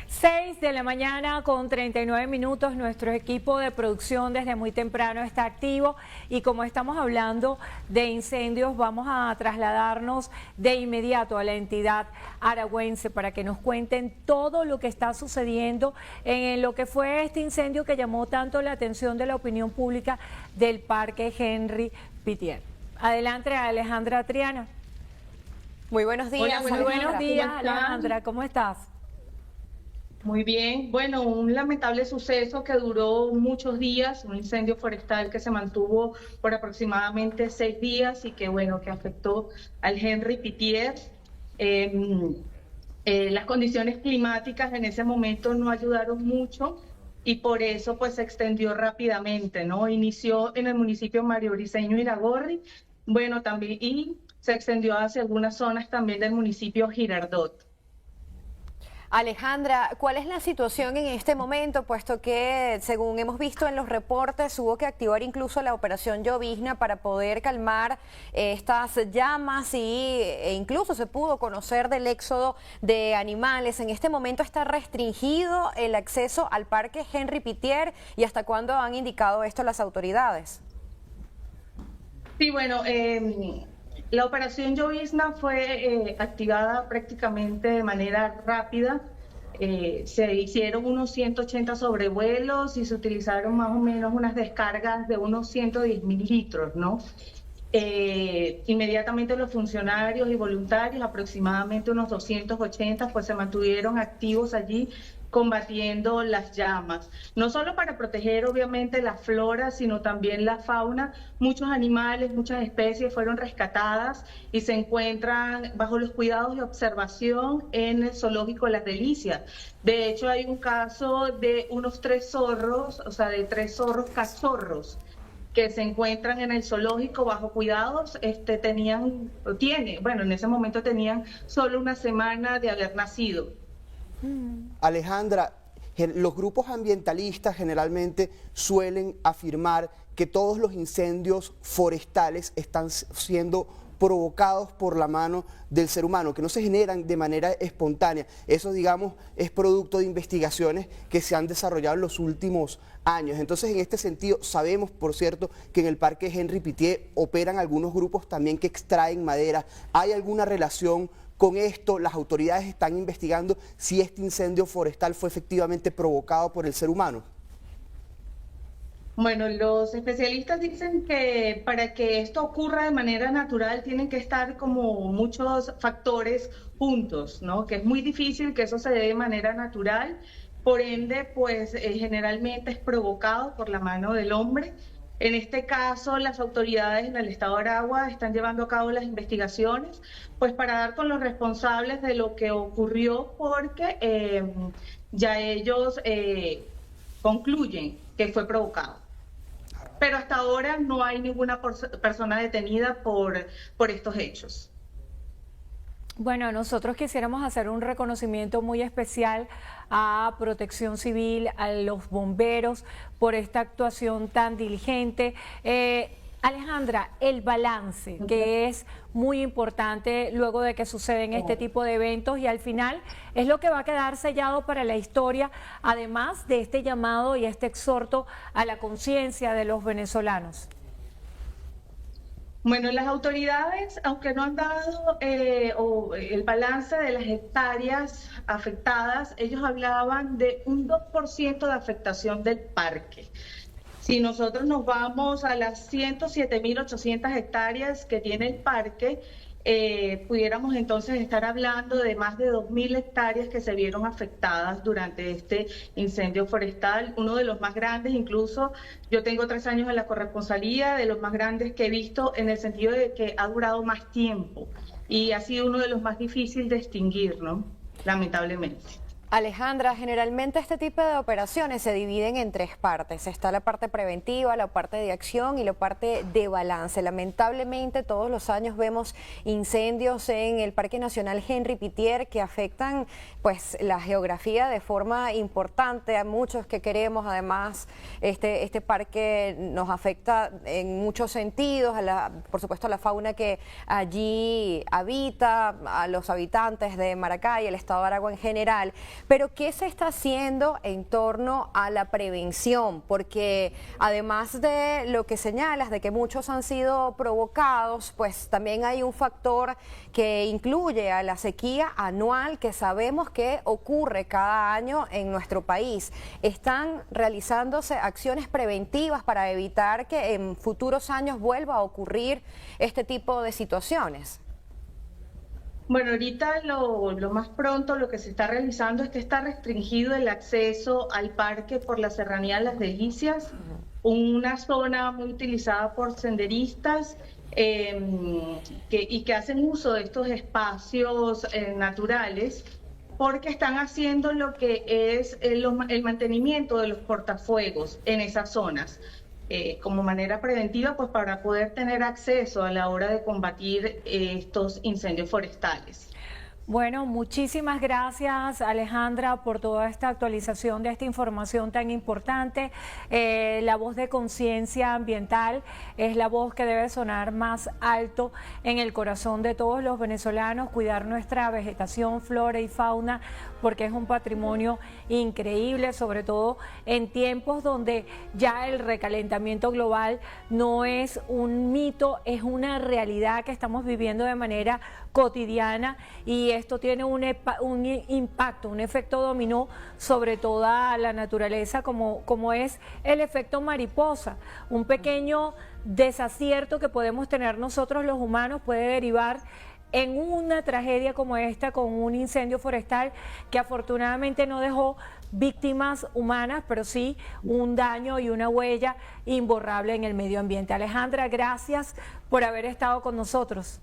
6 de la mañana con 39 minutos, nuestro equipo de producción desde muy temprano está activo y como estamos hablando de incendios, vamos a trasladarnos de inmediato a la entidad aragüense para que nos cuenten todo lo que está sucediendo en lo que fue este incendio que llamó tanto la atención de la opinión pública del Parque Henry Pittier. Adelante, Alejandra Triana. Muy buenos días. Hola, muy buenos días, Alejandra, ¿cómo estás? Muy bien, bueno, un lamentable suceso que duró muchos días, un incendio forestal que se mantuvo por aproximadamente 6 días y que bueno, que afectó al Henry Pittier. Las condiciones climáticas en ese momento no ayudaron mucho y por eso pues se extendió rápidamente, ¿no? Inició en el municipio Mario-Briceño Iragorri, bueno, también, y se extendió hacia algunas zonas también del municipio Girardot. Alejandra, ¿cuál es la situación en este momento? Puesto que, según hemos visto en los reportes, hubo que activar incluso la operación Llovizna para poder calmar estas llamas e incluso se pudo conocer del éxodo de animales. En este momento está restringido el acceso al Parque Henry Pittier y ¿hasta cuándo han indicado esto las autoridades? Sí, bueno, la operación Llovizna fue activada prácticamente de manera rápida. Se hicieron unos 180 sobrevuelos y se utilizaron más o menos unas descargas de unos 110.000 litros, ¿no? Inmediatamente los funcionarios y voluntarios, aproximadamente unos 280, pues se mantuvieron activos allí combatiendo las llamas, no solo para proteger obviamente la flora, sino también la fauna. Muchos animales, muchas especies fueron rescatadas y se encuentran bajo los cuidados de observación en el zoológico Las Delicias. De hecho, hay un caso de unos 3 zorros, o sea, de 3 zorros cachorros que se encuentran en el zoológico bajo cuidados. Bueno, en ese momento tenían solo una semana de haber nacido. Alejandra, los grupos ambientalistas generalmente suelen afirmar que todos los incendios forestales están siendo provocados por la mano del ser humano, que no se generan de manera espontánea. Eso, digamos, es producto de investigaciones que se han desarrollado en los últimos años. Entonces, en este sentido, sabemos, por cierto, que en el Parque Henry Pittier operan algunos grupos también que extraen madera. ¿Hay alguna relación con esto? ¿Las autoridades están investigando si este incendio forestal fue efectivamente provocado por el ser humano? Bueno, los especialistas dicen que para que esto ocurra de manera natural tienen que estar como muchos factores juntos, ¿no? Que es muy difícil que eso se dé de manera natural, por ende, pues generalmente es provocado por la mano del hombre. En este caso, las autoridades en el estado de Aragua están llevando a cabo las investigaciones, pues para dar con los responsables de lo que ocurrió, porque ya ellos concluyen que fue provocado. Pero hasta ahora no hay ninguna persona detenida por estos hechos. Bueno, nosotros quisiéramos hacer un reconocimiento muy especial a Protección Civil, a los bomberos, por esta actuación tan diligente. Alejandra, el balance, que es muy importante luego de que suceden este tipo de eventos y al final es lo que va a quedar sellado para la historia, además de este llamado y este exhorto a la conciencia de los venezolanos. Bueno, las autoridades, aunque no han dado el balance de las hectáreas afectadas, ellos hablaban de un 2% de afectación del parque. Si nosotros nos vamos a las 107.800 hectáreas que tiene el parque, pudiéramos entonces estar hablando de más de 2.000 hectáreas que se vieron afectadas durante este incendio forestal, uno de los más grandes. Incluso yo tengo 3 años en la corresponsalía, de los más grandes que he visto, en el sentido de que ha durado más tiempo y ha sido uno de los más difíciles de extinguir, ¿no? Lamentablemente. Alejandra, generalmente este tipo de operaciones se dividen en 3 partes. Está la parte preventiva, la parte de acción y la parte de balance. Lamentablemente todos los años vemos incendios en el Parque Nacional Henry Pittier que afectan pues la geografía de forma importante. A muchos que queremos, además, este parque nos afecta en muchos sentidos, por supuesto a la fauna que allí habita, a los habitantes de Maracay, el estado de Aragua en general. Pero ¿qué se está haciendo en torno a la prevención? Porque además de lo que señalas, de que muchos han sido provocados, pues también hay un factor que incluye a la sequía anual que sabemos que ocurre cada año en nuestro país. ¿Están realizándose acciones preventivas para evitar que en futuros años vuelva a ocurrir este tipo de situaciones? Bueno, ahorita lo más pronto lo que se está realizando es que está restringido el acceso al parque por la Serranía de las Delicias, una zona muy utilizada por senderistas que hacen uso de estos espacios naturales, porque están haciendo lo que es el mantenimiento de los cortafuegos en esas zonas. Como manera preventiva, pues para poder tener acceso a la hora de combatir estos incendios forestales. Bueno, muchísimas gracias, Alejandra, por toda esta actualización de esta información tan importante. La voz de conciencia ambiental es la voz que debe sonar más alto en el corazón de todos los venezolanos, cuidar nuestra vegetación, flora y fauna, porque es un patrimonio increíble, sobre todo en tiempos donde ya el recalentamiento global no es un mito, es una realidad que estamos viviendo de manera cotidiana, y esto tiene un impacto, un efecto dominó sobre toda la naturaleza, como es el efecto mariposa. Un pequeño desacierto que podemos tener nosotros los humanos puede derivar en una tragedia como esta, con un incendio forestal que afortunadamente no dejó víctimas humanas, pero sí un daño y una huella imborrable en el medio ambiente. Alejandra, gracias por haber estado con nosotros.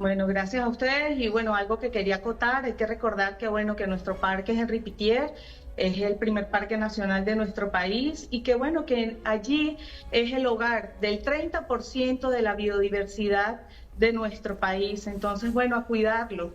Bueno, gracias a ustedes. Y bueno, algo que quería acotar, hay que recordar que bueno, que nuestro parque Henri Pittier es el primer parque nacional de nuestro país, y que bueno, que allí es el hogar del 30% de la biodiversidad de nuestro país. Entonces, bueno, a cuidarlo.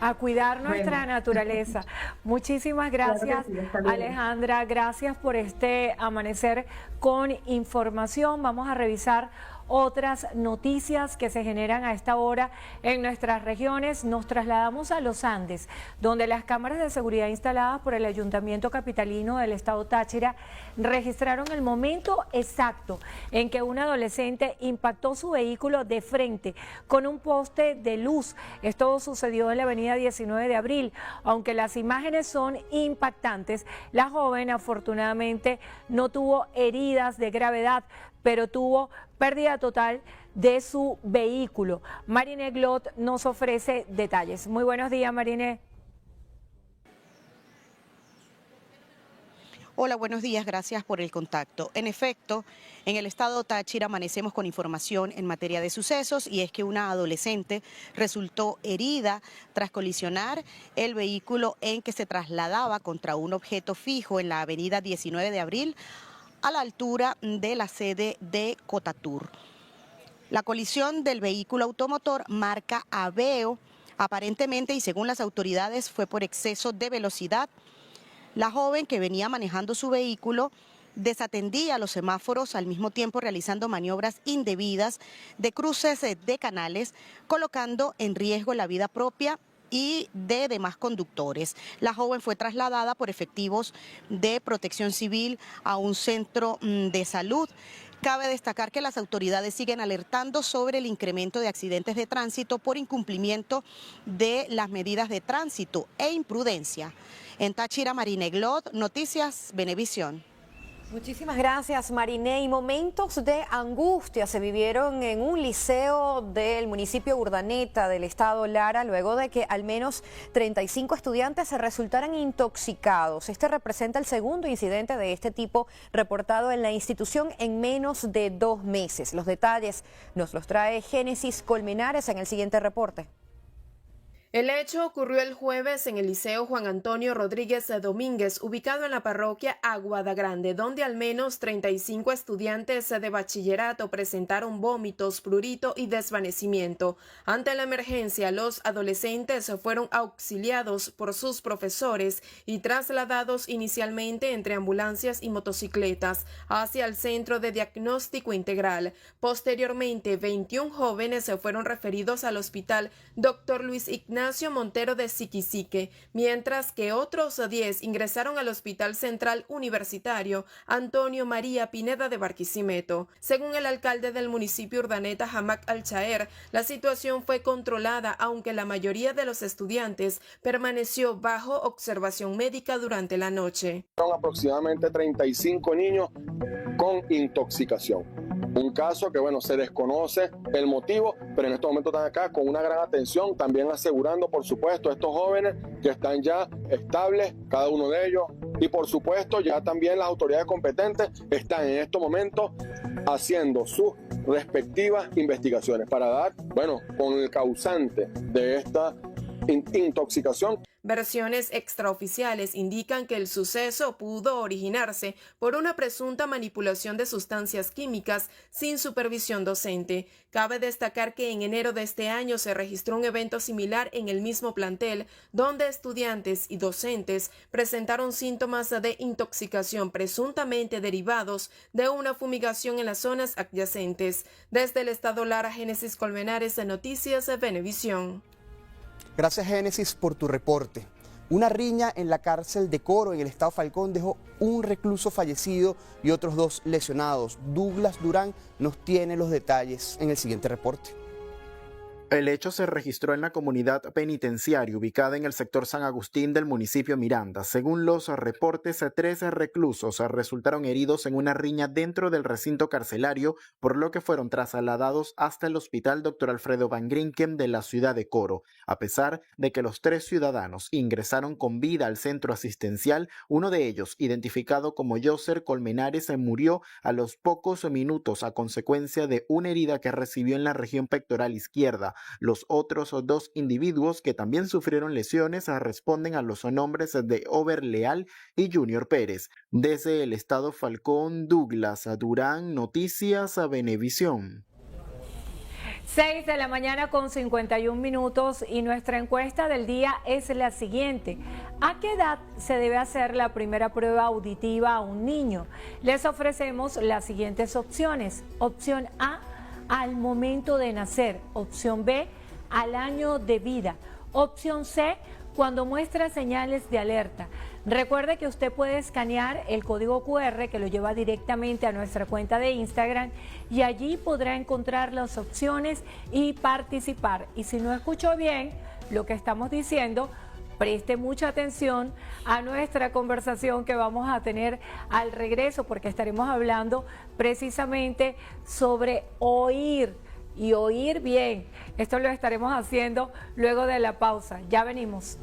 A cuidar nuestra naturaleza. Muchísimas gracias, claro, Alejandra. Gracias por este amanecer con información. Vamos a revisar otras noticias que se generan a esta hora en nuestras regiones. Nos trasladamos a los Andes, donde las cámaras de seguridad instaladas por el Ayuntamiento Capitalino del Estado Táchira registraron el momento exacto en que un adolescente impactó su vehículo de frente con un poste de luz. Esto sucedió en la avenida 19 de Abril. Aunque las imágenes son impactantes, la joven afortunadamente no tuvo heridas de gravedad, pero tuvo pérdida total de su vehículo. Marine Glot nos ofrece detalles. Muy buenos días, Marine. Hola, buenos días, gracias por el contacto. En efecto, en el estado Táchira amanecemos con información en materia de sucesos, y es que una adolescente resultó herida tras colisionar el vehículo en que se trasladaba contra un objeto fijo en la avenida 19 de Abril, a la altura de la sede de Cotatur. La colisión del vehículo automotor marca aveo, aparentemente, y según las autoridades, fue por exceso de velocidad. La joven, que venía manejando su vehículo, desatendía los semáforos, al mismo tiempo realizando maniobras indebidas de cruces de canales, colocando en riesgo la vida propia y de demás conductores. La joven fue trasladada por efectivos de Protección Civil a un centro de salud. Cabe destacar que las autoridades siguen alertando sobre el incremento de accidentes de tránsito por incumplimiento de las medidas de tránsito e imprudencia. En Táchira, Marine Glot, Noticias Venevisión. Muchísimas gracias, Mariné. Y momentos de angustia se vivieron en un liceo del municipio Urdaneta del estado Lara, luego de que al menos 35 estudiantes se resultaran intoxicados. Este representa el segundo incidente de este tipo reportado en la institución en menos de 2 meses. Los detalles nos los trae Génesis Colmenares en el siguiente reporte. El hecho ocurrió el jueves en el Liceo Juan Antonio Rodríguez Domínguez, ubicado en la parroquia Aguada Grande, donde al menos 35 estudiantes de bachillerato presentaron vómitos, prurito y desvanecimiento. Ante la emergencia, los adolescentes fueron auxiliados por sus profesores y trasladados inicialmente entre ambulancias y motocicletas hacia el Centro de Diagnóstico Integral. Posteriormente, 21 jóvenes fueron referidos al Hospital Dr. Luis Ignacio Ignacio Montero de Siquisique, mientras que otros 10 ingresaron al Hospital Central Universitario Antonio María Pineda de Barquisimeto. Según el alcalde del municipio Urdaneta, Hamac Alchaer, la situación fue controlada, aunque la mayoría de los estudiantes permaneció bajo observación médica durante la noche. Son aproximadamente 35 niños con intoxicación. Un caso que, bueno, se desconoce el motivo, pero en estos momentos están acá con una gran atención, también asegurando, por supuesto, a estos jóvenes que están ya estables, cada uno de ellos, y por supuesto ya también las autoridades competentes están en estos momentos haciendo sus respectivas investigaciones para dar, bueno, con el causante de esta intoxicación. Versiones extraoficiales indican que el suceso pudo originarse por una presunta manipulación de sustancias químicas sin supervisión docente. Cabe destacar que en enero de este año se registró un evento similar en el mismo plantel, donde estudiantes y docentes presentaron síntomas de intoxicación presuntamente derivados de una fumigación en las zonas adyacentes. Desde el estado Lara, Génesis Colmenares, de Noticias de Venevisión. Gracias, Génesis, por tu reporte. Una riña en la cárcel de Coro, en el estado Falcón, dejó un recluso fallecido y otros 2 lesionados. Douglas Durán nos tiene los detalles en el siguiente reporte. El hecho se registró en la comunidad penitenciaria ubicada en el sector San Agustín del municipio Miranda. Según los reportes, 13 reclusos resultaron heridos en una riña dentro del recinto carcelario, por lo que fueron trasladados hasta el hospital Dr. Alfredo Van Grinken de la ciudad de Coro. A pesar de que los 3 ciudadanos ingresaron con vida al centro asistencial, uno de ellos, identificado como Yoser Colmenares, murió a los pocos minutos a consecuencia de una herida que recibió en la región pectoral izquierda. Los otros 2 individuos que también sufrieron lesiones responden a los nombres de Over Leal y Junior Pérez. Desde el estado Falcón, Douglas Durán, Noticias a Venevisión. 6 de la mañana con 51 minutos y nuestra encuesta del día es la siguiente. ¿A qué edad se debe hacer la primera prueba auditiva a un niño? Les ofrecemos las siguientes opciones. Opción A, al momento de nacer. Opción B, al año de vida. Opción C, cuando muestra señales de alerta. Recuerde que usted puede escanear el código QR que lo lleva directamente a nuestra cuenta de Instagram y allí podrá encontrar las opciones y participar. Y si no escuchó bien lo que estamos diciendo, preste mucha atención a nuestra conversación que vamos a tener al regreso, porque estaremos hablando precisamente sobre oír y oír bien. Esto lo estaremos haciendo luego de la pausa. Ya venimos.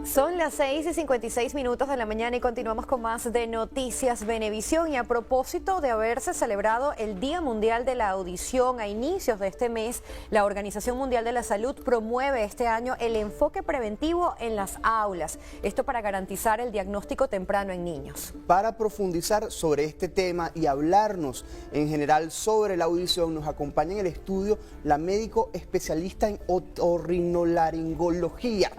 Son las 6:56 de la mañana y continuamos con más de Noticias Venevisión. Y a propósito de haberse celebrado el Día Mundial de la Audición a inicios de este mes, la Organización Mundial de la Salud promueve este año el enfoque preventivo en las aulas. Esto para garantizar el diagnóstico temprano en niños. Para profundizar sobre este tema y hablarnos en general sobre la audición, nos acompaña en el estudio la médico especialista en otorrinolaringología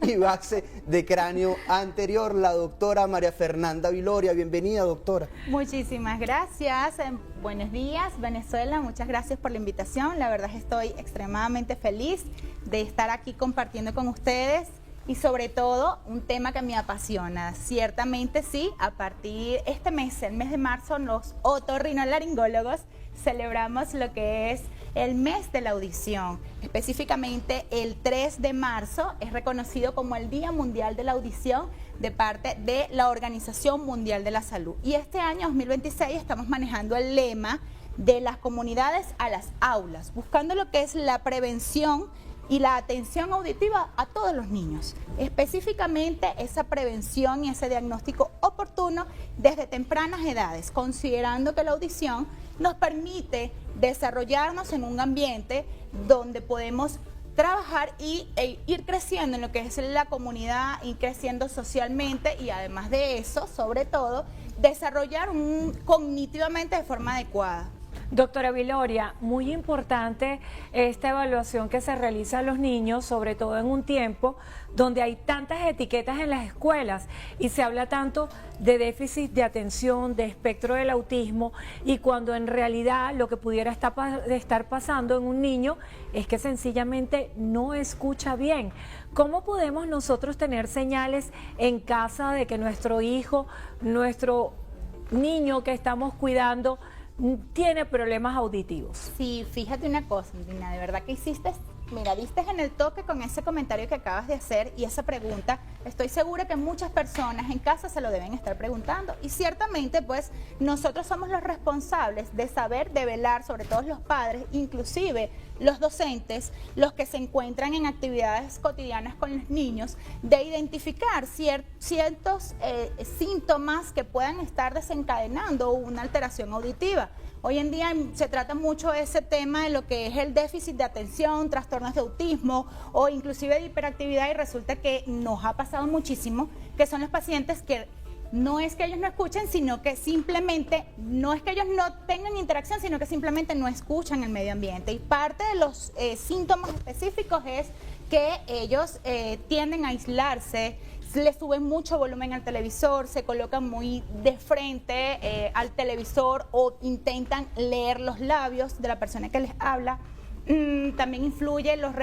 y base de cráneo anterior, la doctora María Fernanda Viloria. Bienvenida, doctora. Muchísimas gracias. Buenos días, Venezuela. Muchas gracias por la invitación. La verdad estoy extremadamente feliz de estar aquí compartiendo con ustedes y sobre todo un tema que me apasiona. Ciertamente sí, a partir de este mes, el mes de marzo, los otorrinolaringólogos celebramos lo que es el mes de la audición. Específicamente el 3 de marzo es reconocido como el Día Mundial de la Audición de parte de la Organización Mundial de la Salud. Y este año 2026 estamos manejando el lema de las comunidades a las aulas, buscando lo que es la prevención y la atención auditiva a todos los niños. Específicamente esa prevención y ese diagnóstico oportuno desde tempranas edades, considerando que la audición nos permite desarrollarnos en un ambiente donde podemos trabajar e ir creciendo en lo que es la comunidad, ir creciendo socialmente y además de eso, sobre todo, desarrollar cognitivamente de forma adecuada. Doctora Viloria, muy importante esta evaluación que se realiza a los niños, sobre todo en un tiempo donde hay tantas etiquetas en las escuelas y se habla tanto de déficit de atención, de espectro del autismo, y cuando en realidad lo que pudiera estar pasando en un niño es que sencillamente no escucha bien. ¿Cómo podemos nosotros tener señales en casa de que nuestro hijo, nuestro niño que estamos cuidando, tiene problemas auditivos? Sí, fíjate una cosa, Dina, de verdad que diste en el toque con ese comentario que acabas de hacer y esa pregunta. Estoy segura que muchas personas en casa se lo deben estar preguntando y ciertamente pues nosotros somos los responsables de saber, de velar, sobre todo los padres, inclusive los docentes, los que se encuentran en actividades cotidianas con los niños, de identificar ciertos síntomas que puedan estar desencadenando una alteración auditiva. Hoy en día se trata mucho ese tema de lo que es el déficit de atención, trastornos de autismo o inclusive de hiperactividad, y resulta que nos ha pasado muchísimo que son los pacientes que no es que ellos no escuchen, sino que simplemente, no es que ellos no tengan interacción, sino que simplemente no escuchan el medio ambiente. Y parte de los síntomas específicos es que ellos tienden a aislarse, le suben mucho volumen al televisor, se colocan muy de frente al televisor o intentan leer los labios de la persona que les habla. También influye los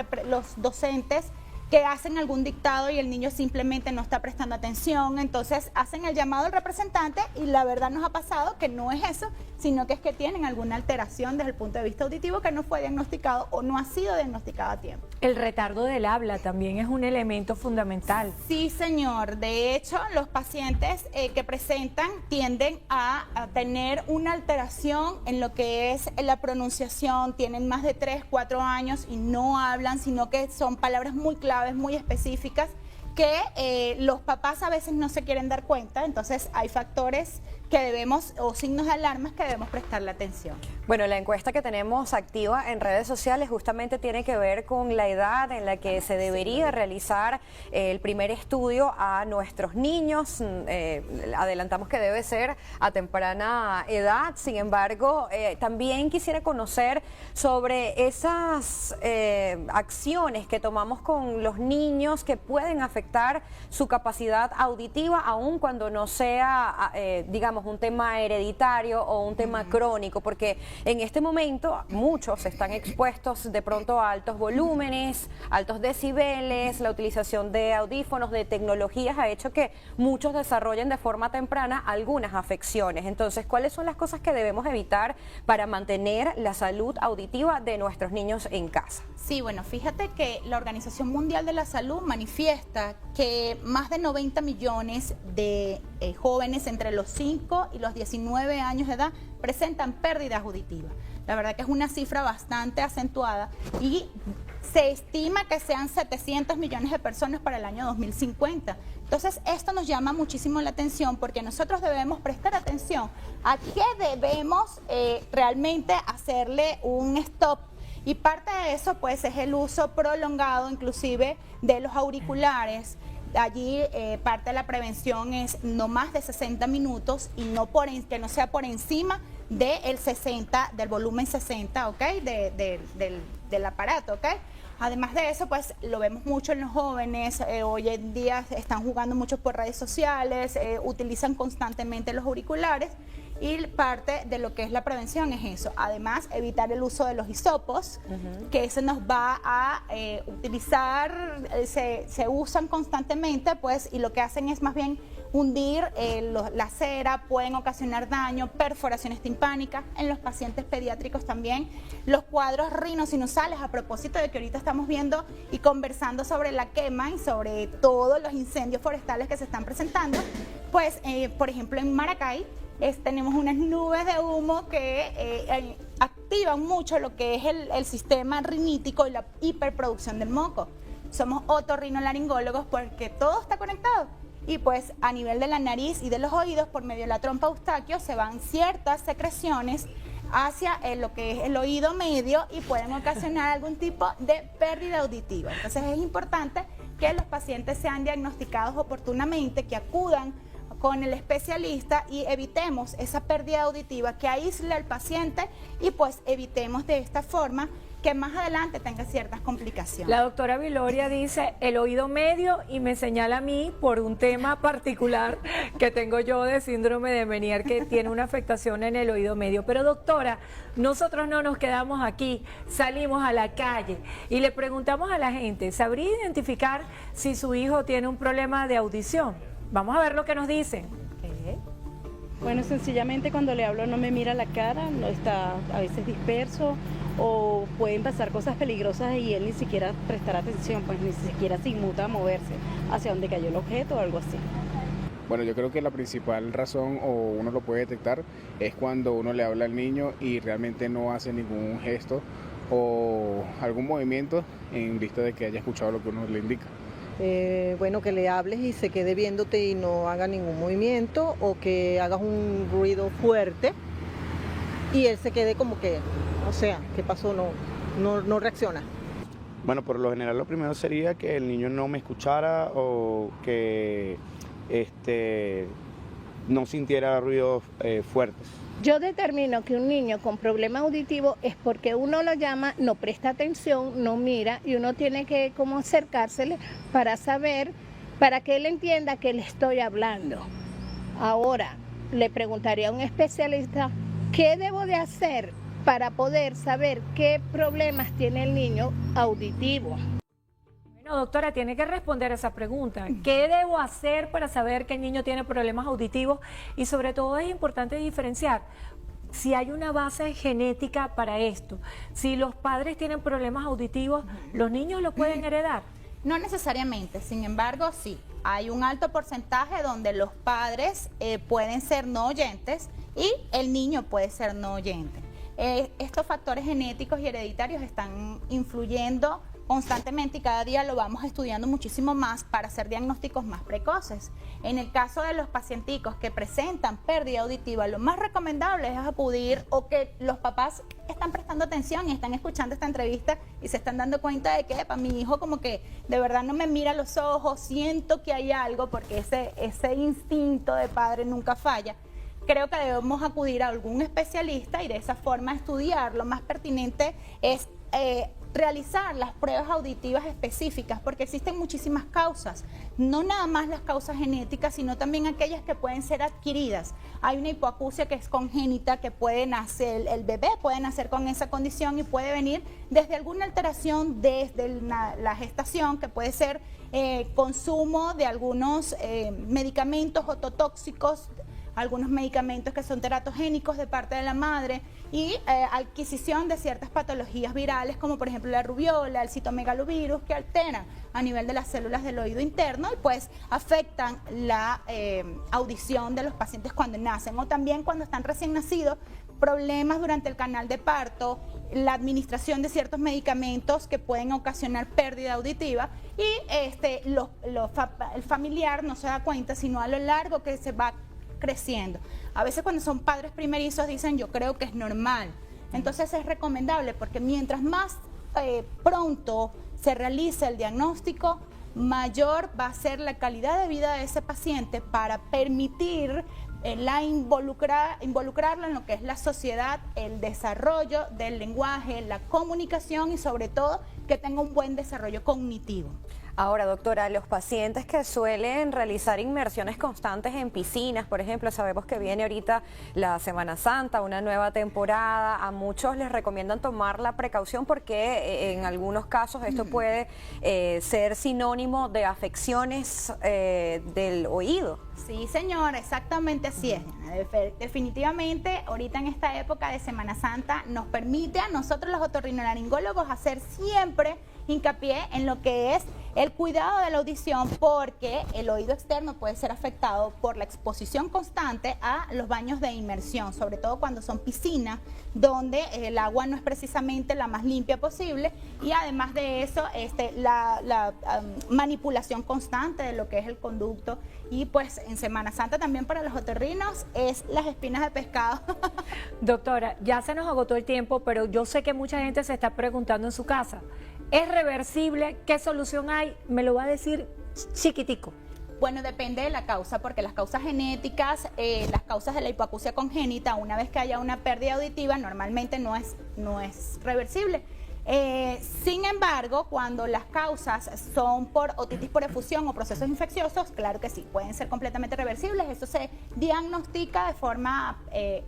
docentes que hacen algún dictado y el niño simplemente no está prestando atención, entonces hacen el llamado al representante y la verdad nos ha pasado que no es eso, sino que es que tienen alguna alteración desde el punto de vista auditivo que no fue diagnosticado o no ha sido diagnosticado a tiempo. El retardo del habla también es un elemento fundamental. Sí, señor. De hecho, los pacientes que presentan tienden a tener una alteración en lo que es la pronunciación, tienen más de 3, 4 años y no hablan, sino que son palabras muy claves, muy específicas, que los papás a veces no se quieren dar cuenta, entonces hay factores que debemos, o signos de alarmas que debemos prestarle atención. Bueno, la encuesta que tenemos activa en redes sociales justamente tiene que ver con la edad en la que se debería realizar el primer estudio a nuestros niños. Adelantamos que debe ser a temprana edad, sin embargo, también quisiera conocer sobre esas acciones que tomamos con los niños que pueden afectar su capacidad auditiva, aun cuando no sea, digamos, un tema hereditario o un tema crónico, porque en este momento muchos están expuestos de pronto a altos volúmenes, altos decibeles, la utilización de audífonos, de tecnologías ha hecho que muchos desarrollen de forma temprana algunas afecciones. Entonces, ¿cuáles son las cosas que debemos evitar para mantener la salud auditiva de nuestros niños en casa? Sí, bueno, fíjate que la Organización Mundial de la Salud manifiesta que más de 90 millones de jóvenes entre los 5 y los 19 años de edad presentan pérdidas auditivas. La verdad que es una cifra bastante acentuada y Se estima que sean 700 millones de personas para el año 2050. Entonces, esto nos llama muchísimo la atención porque nosotros debemos prestar atención a qué debemos realmente hacerle un stop. Y parte de eso, pues, es el uso prolongado, inclusive, de los auriculares. Allí parte de la prevención es no más de 60 minutos y que no sea por encima del volumen 60, ¿ok? Del aparato, ¿ok? Además de eso, pues lo vemos mucho en los jóvenes, hoy en día están jugando mucho por redes sociales, utilizan constantemente los auriculares y parte de lo que es la prevención es eso. Además, evitar el uso de los hisopos, que eso nos va a utilizar, se usan constantemente, pues, y lo que hacen es más bien hundir la cera, pueden ocasionar daño, perforaciones timpánicas, en los pacientes pediátricos también, los cuadros rinosinusales, a propósito de que ahorita estamos viendo y conversando sobre la quema y sobre todos los incendios forestales que se están presentando, pues, por ejemplo, en Maracay, tenemos unas nubes de humo que activan mucho lo que es el sistema rinítico y la hiperproducción del moco. Somos otorrinolaringólogos porque todo está conectado. Y pues a nivel de la nariz y de los oídos, por medio de la trompa Eustaquio, se van ciertas secreciones hacia lo que es el oído medio y pueden ocasionar algún tipo de pérdida auditiva. Entonces es importante que los pacientes sean diagnosticados oportunamente, que acudan con el especialista y evitemos esa pérdida auditiva que aísle al paciente y pues evitemos de esta forma que más adelante tenga ciertas complicaciones. La doctora Viloria dice el oído medio y me señala a mí por un tema particular que tengo yo de síndrome de Meniere, que tiene una afectación en el oído medio. Pero doctora, nosotros no nos quedamos aquí, salimos a la calle y le preguntamos a la gente, ¿sabría identificar si su hijo tiene un problema de audición? Vamos a ver lo que nos dicen. Bueno, sencillamente cuando le hablo no me mira la cara, no está a veces disperso o pueden pasar cosas peligrosas y él ni siquiera prestar atención, pues ni siquiera se inmuta a moverse hacia donde cayó el objeto o algo así. Bueno, yo creo que la principal razón, o uno lo puede detectar, es cuando uno le habla al niño y realmente no hace ningún gesto o algún movimiento en vista de que haya escuchado lo que uno le indica. Bueno, que le hables y se quede viéndote y no haga ningún movimiento, o que hagas un ruido fuerte y él se quede como que, o sea, ¿qué pasó? No reacciona. Bueno, por lo general lo primero sería que el niño no me escuchara o que no sintiera ruidos fuertes. Yo determino que un niño con problema auditivo es porque uno lo llama, no presta atención, no mira y uno tiene que como acercársele para saber, para que él entienda que le estoy hablando. Ahora, le preguntaría a un especialista, ¿qué debo de hacer para poder saber qué problemas tiene el niño auditivo? Bueno, doctora, tiene que responder a esa pregunta. ¿Qué debo hacer para saber que el niño tiene problemas auditivos? Y sobre todo es importante diferenciar si hay una base genética para esto. Si los padres tienen problemas auditivos, ¿los niños lo pueden heredar? No necesariamente, sin embargo, sí. Hay un alto porcentaje donde los padres pueden ser no oyentes y el niño puede ser no oyente. Estos factores genéticos y hereditarios están influyendo constantemente y cada día lo vamos estudiando muchísimo más para hacer diagnósticos más precoces. En el caso de los pacienticos que presentan pérdida auditiva, lo más recomendable es acudir, o que los papás están prestando atención y están escuchando esta entrevista y se están dando cuenta de que mi hijo como que de verdad no me mira a los ojos, siento que hay algo, porque ese instinto de padre nunca falla. Creo que debemos acudir a algún especialista y de esa forma estudiar. Lo más pertinente es realizar las pruebas auditivas específicas, porque existen muchísimas causas, no nada más las causas genéticas, sino también aquellas que pueden ser adquiridas. Hay una hipoacusia que es congénita, que puede nacer, el bebé puede nacer con esa condición y puede venir desde alguna alteración desde la gestación, que puede ser consumo de algunos medicamentos ototóxicos, algunos medicamentos que son teratogénicos de parte de la madre y adquisición de ciertas patologías virales como por ejemplo la rubiola, el citomegalovirus, que alteran a nivel de las células del oído interno y pues afectan la audición de los pacientes cuando nacen, o también cuando están recién nacidos, problemas durante el canal de parto, la administración de ciertos medicamentos que pueden ocasionar pérdida auditiva y el familiar no se da cuenta, sino a lo largo que se va creciendo. A veces cuando son padres primerizos dicen yo creo que es normal. Entonces es recomendable porque mientras más pronto se realice el diagnóstico, mayor va a ser la calidad de vida de ese paciente para permitir involucrarlo en lo que es la sociedad, el desarrollo del lenguaje, la comunicación y sobre todo que tenga un buen desarrollo cognitivo. Ahora, doctora, los pacientes que suelen realizar inmersiones constantes en piscinas, por ejemplo, sabemos que viene ahorita la Semana Santa, una nueva temporada, a muchos les recomiendan tomar la precaución porque en algunos casos esto puede ser sinónimo de afecciones del oído. Sí, señor, exactamente así es. Definitivamente, ahorita en esta época de Semana Santa nos permite a nosotros los otorrinolaringólogos hacer siempre hincapié en lo que es el cuidado de la audición, porque el oído externo puede ser afectado por la exposición constante a los baños de inmersión, sobre todo cuando son piscinas, donde el agua no es precisamente la más limpia posible, y además de eso, la manipulación constante de lo que es el conducto. Y pues en Semana Santa también para los otorrinos es las espinas de pescado. Doctora, ya se nos agotó el tiempo, pero yo sé que mucha gente se está preguntando en su casa, ¿es reversible? ¿Qué solución hay? Me lo va a decir chiquitico. Bueno, depende de la causa, porque las causas genéticas, las causas de la hipoacusia congénita, una vez que haya una pérdida auditiva, normalmente no es reversible. Sin embargo, cuando las causas son por otitis por efusión o procesos infecciosos, claro que sí, pueden ser completamente reversibles. Eso se diagnostica de forma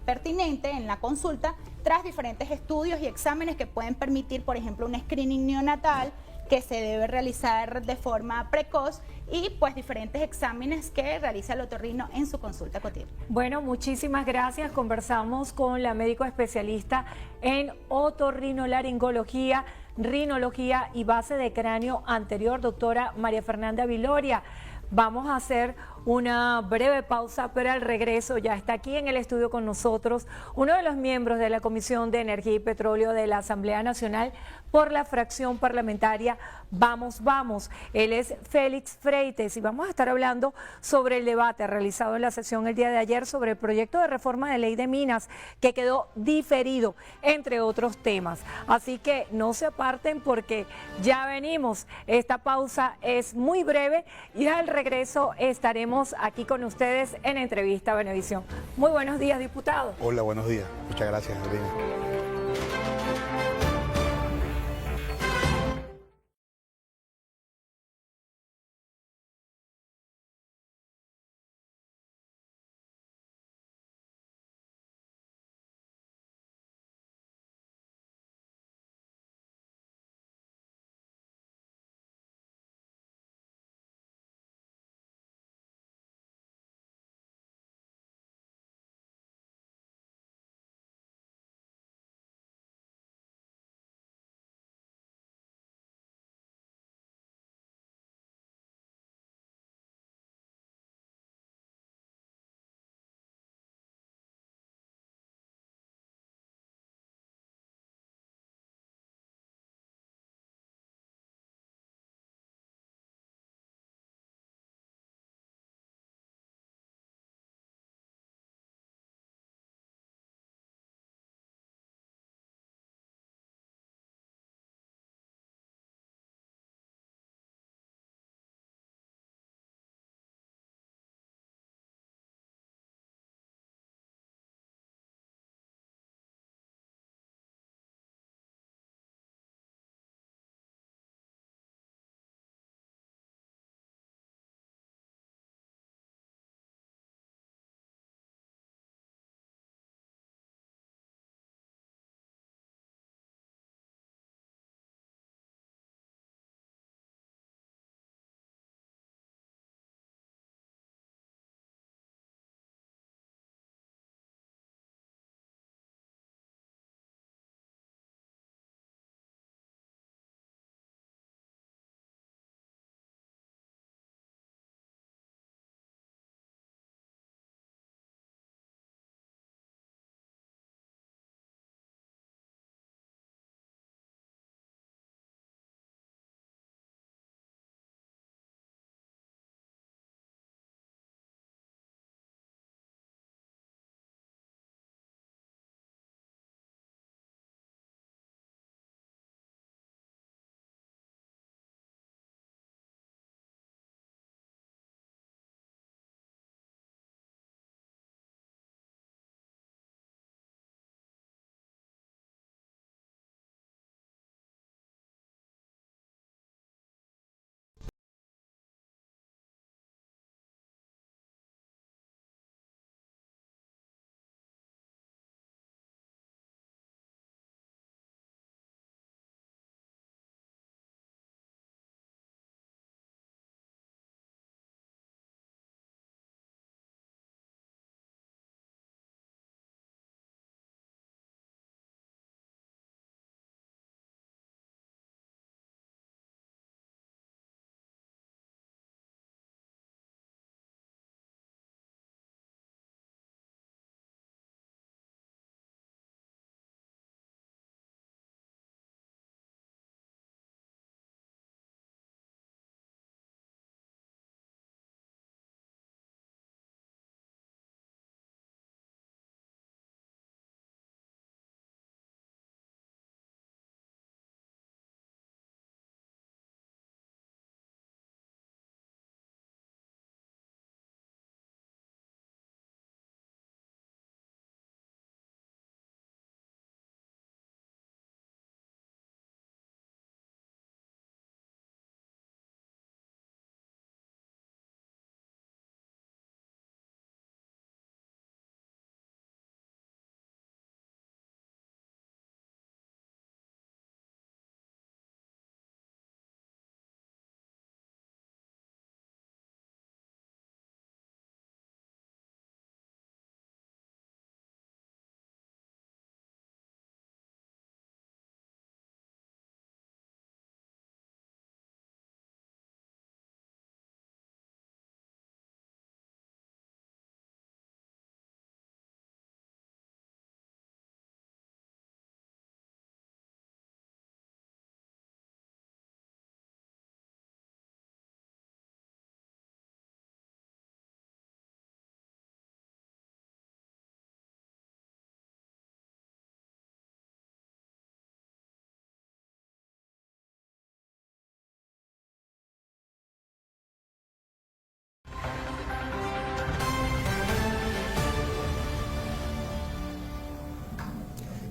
pertinente en la consulta tras diferentes estudios y exámenes que pueden permitir, por ejemplo, un screening neonatal que se debe realizar de forma precoz y pues diferentes exámenes que realiza el otorrino en su consulta cotidiana. Bueno, muchísimas gracias. Conversamos con la médico especialista en otorrinolaringología, rinología y base de cráneo anterior, doctora María Fernanda Viloria. Vamos a hacer una breve pausa, pero al regreso ya está aquí en el estudio con nosotros uno de los miembros de la Comisión de Energía y Petróleo de la Asamblea Nacional por la fracción parlamentaria Vamos, Vamos. Él es Félix Freites y vamos a estar hablando sobre el debate realizado en la sesión el día de ayer sobre el proyecto de reforma de ley de minas que quedó diferido, entre otros temas. Así que no se aparten porque ya venimos. Esta pausa es muy breve y al regreso estaremos aquí con ustedes en Entrevista Venevisión. Muy buenos días, diputado. Hola, buenos días. Muchas gracias, Enrique.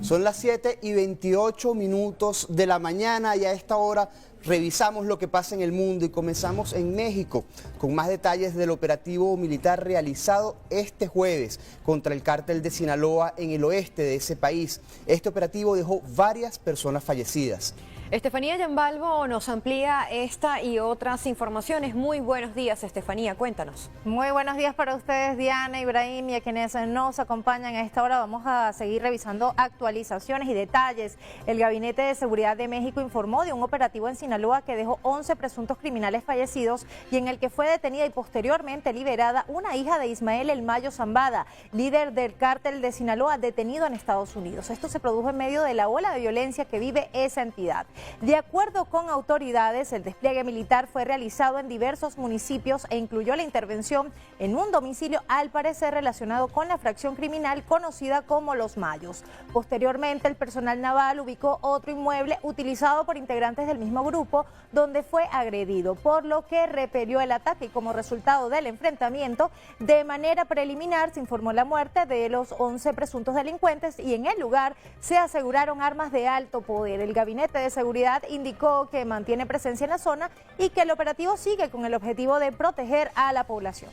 Son las 7:28 de la mañana y a esta hora revisamos lo que pasa en el mundo y comenzamos en México con más detalles del operativo militar realizado este jueves contra el cártel de Sinaloa en el oeste de ese país. Este operativo dejó varias personas fallecidas. Estefanía Yambalvo nos amplía esta y otras informaciones. Muy buenos días, Estefanía, cuéntanos. Muy buenos días para ustedes, Diana, Ibrahim, y a quienes nos acompañan a esta hora. Vamos a seguir revisando actualizaciones y detalles. El Gabinete de Seguridad de México informó de un operativo en Sinaloa que dejó 11 presuntos criminales fallecidos y en el que fue detenida y posteriormente liberada una hija de Ismael El Mayo Zambada, líder del cártel de Sinaloa, detenido en Estados Unidos. Esto se produjo en medio de la ola de violencia que vive esa entidad. De acuerdo con autoridades, el despliegue militar fue realizado en diversos municipios e incluyó la intervención en un domicilio al parecer relacionado con la fracción criminal conocida como Los Mayos. Posteriormente, el personal naval ubicó otro inmueble utilizado por integrantes del mismo grupo donde fue agredido, por lo que repelió el ataque y como resultado del enfrentamiento, de manera preliminar se informó la muerte de los 11 presuntos delincuentes y en el lugar se aseguraron armas de alto poder. El Gabinete de Seguridad indicó que mantiene presencia en la zona y que el operativo sigue con el objetivo de proteger a la población.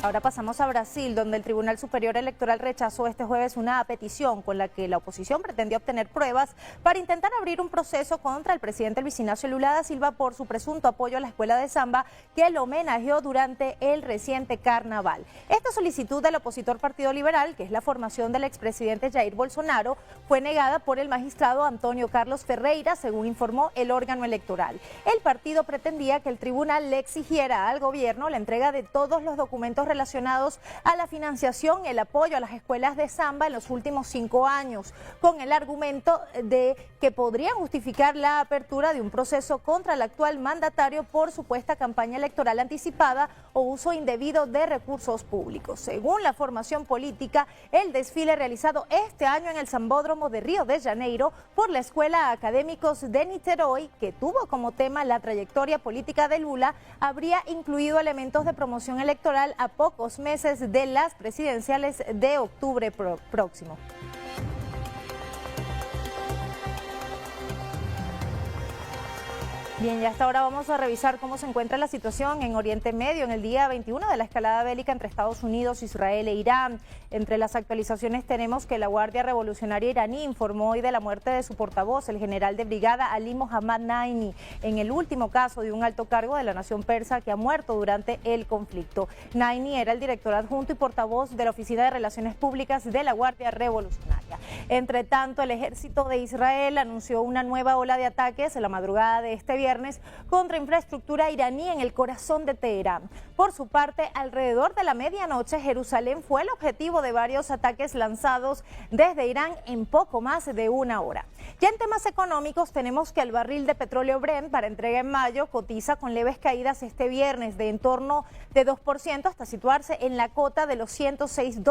Ahora pasamos a Brasil, donde el Tribunal Superior Electoral rechazó este jueves una petición con la que la oposición pretendía obtener pruebas para intentar abrir un proceso contra el presidente Luiz Inácio Lula da Silva por su presunto apoyo a la escuela de samba que lo homenajeó durante el reciente carnaval. Esta solicitud del opositor Partido Liberal, que es la formación del expresidente Jair Bolsonaro, fue negada por el magistrado Antonio Carlos Ferreira, según informó el órgano electoral. El partido pretendía que el tribunal le exigiera al gobierno la entrega de todos los documentos relacionados a la financiación, el apoyo a las escuelas de samba en los últimos 5 años, con el argumento de que podrían justificar la apertura de un proceso contra el actual mandatario por supuesta campaña electoral anticipada o uso indebido de recursos públicos. Según la formación política, el desfile realizado este año en el Sambódromo de Río de Janeiro por la Escuela Académicos de Niterói, que tuvo como tema la trayectoria política de Lula, habría incluido elementos de promoción electoral a pocos meses de las presidenciales de octubre próximo. Bien, y hasta ahora vamos a revisar cómo se encuentra la situación en Oriente Medio en el día 21 de la escalada bélica entre Estados Unidos, Israel e Irán. Entre las actualizaciones tenemos que la Guardia Revolucionaria iraní informó hoy de la muerte de su portavoz, el general de brigada Ali Mohammad Naini, en el último caso de un alto cargo de la nación persa que ha muerto durante el conflicto. Naini era el director adjunto y portavoz de la Oficina de Relaciones Públicas de la Guardia Revolucionaria. Entre tanto, el ejército de Israel anunció una nueva ola de ataques en la madrugada de este viernes contra infraestructura iraní en el corazón de Teherán. Por su parte, alrededor de la medianoche, Jerusalén fue el objetivo de varios ataques lanzados desde Irán en poco más de una hora. Ya en temas económicos, tenemos que el barril de petróleo Brent para entrega en mayo cotiza con leves caídas este viernes de en torno de 2% hasta situarse en la cota de los $106,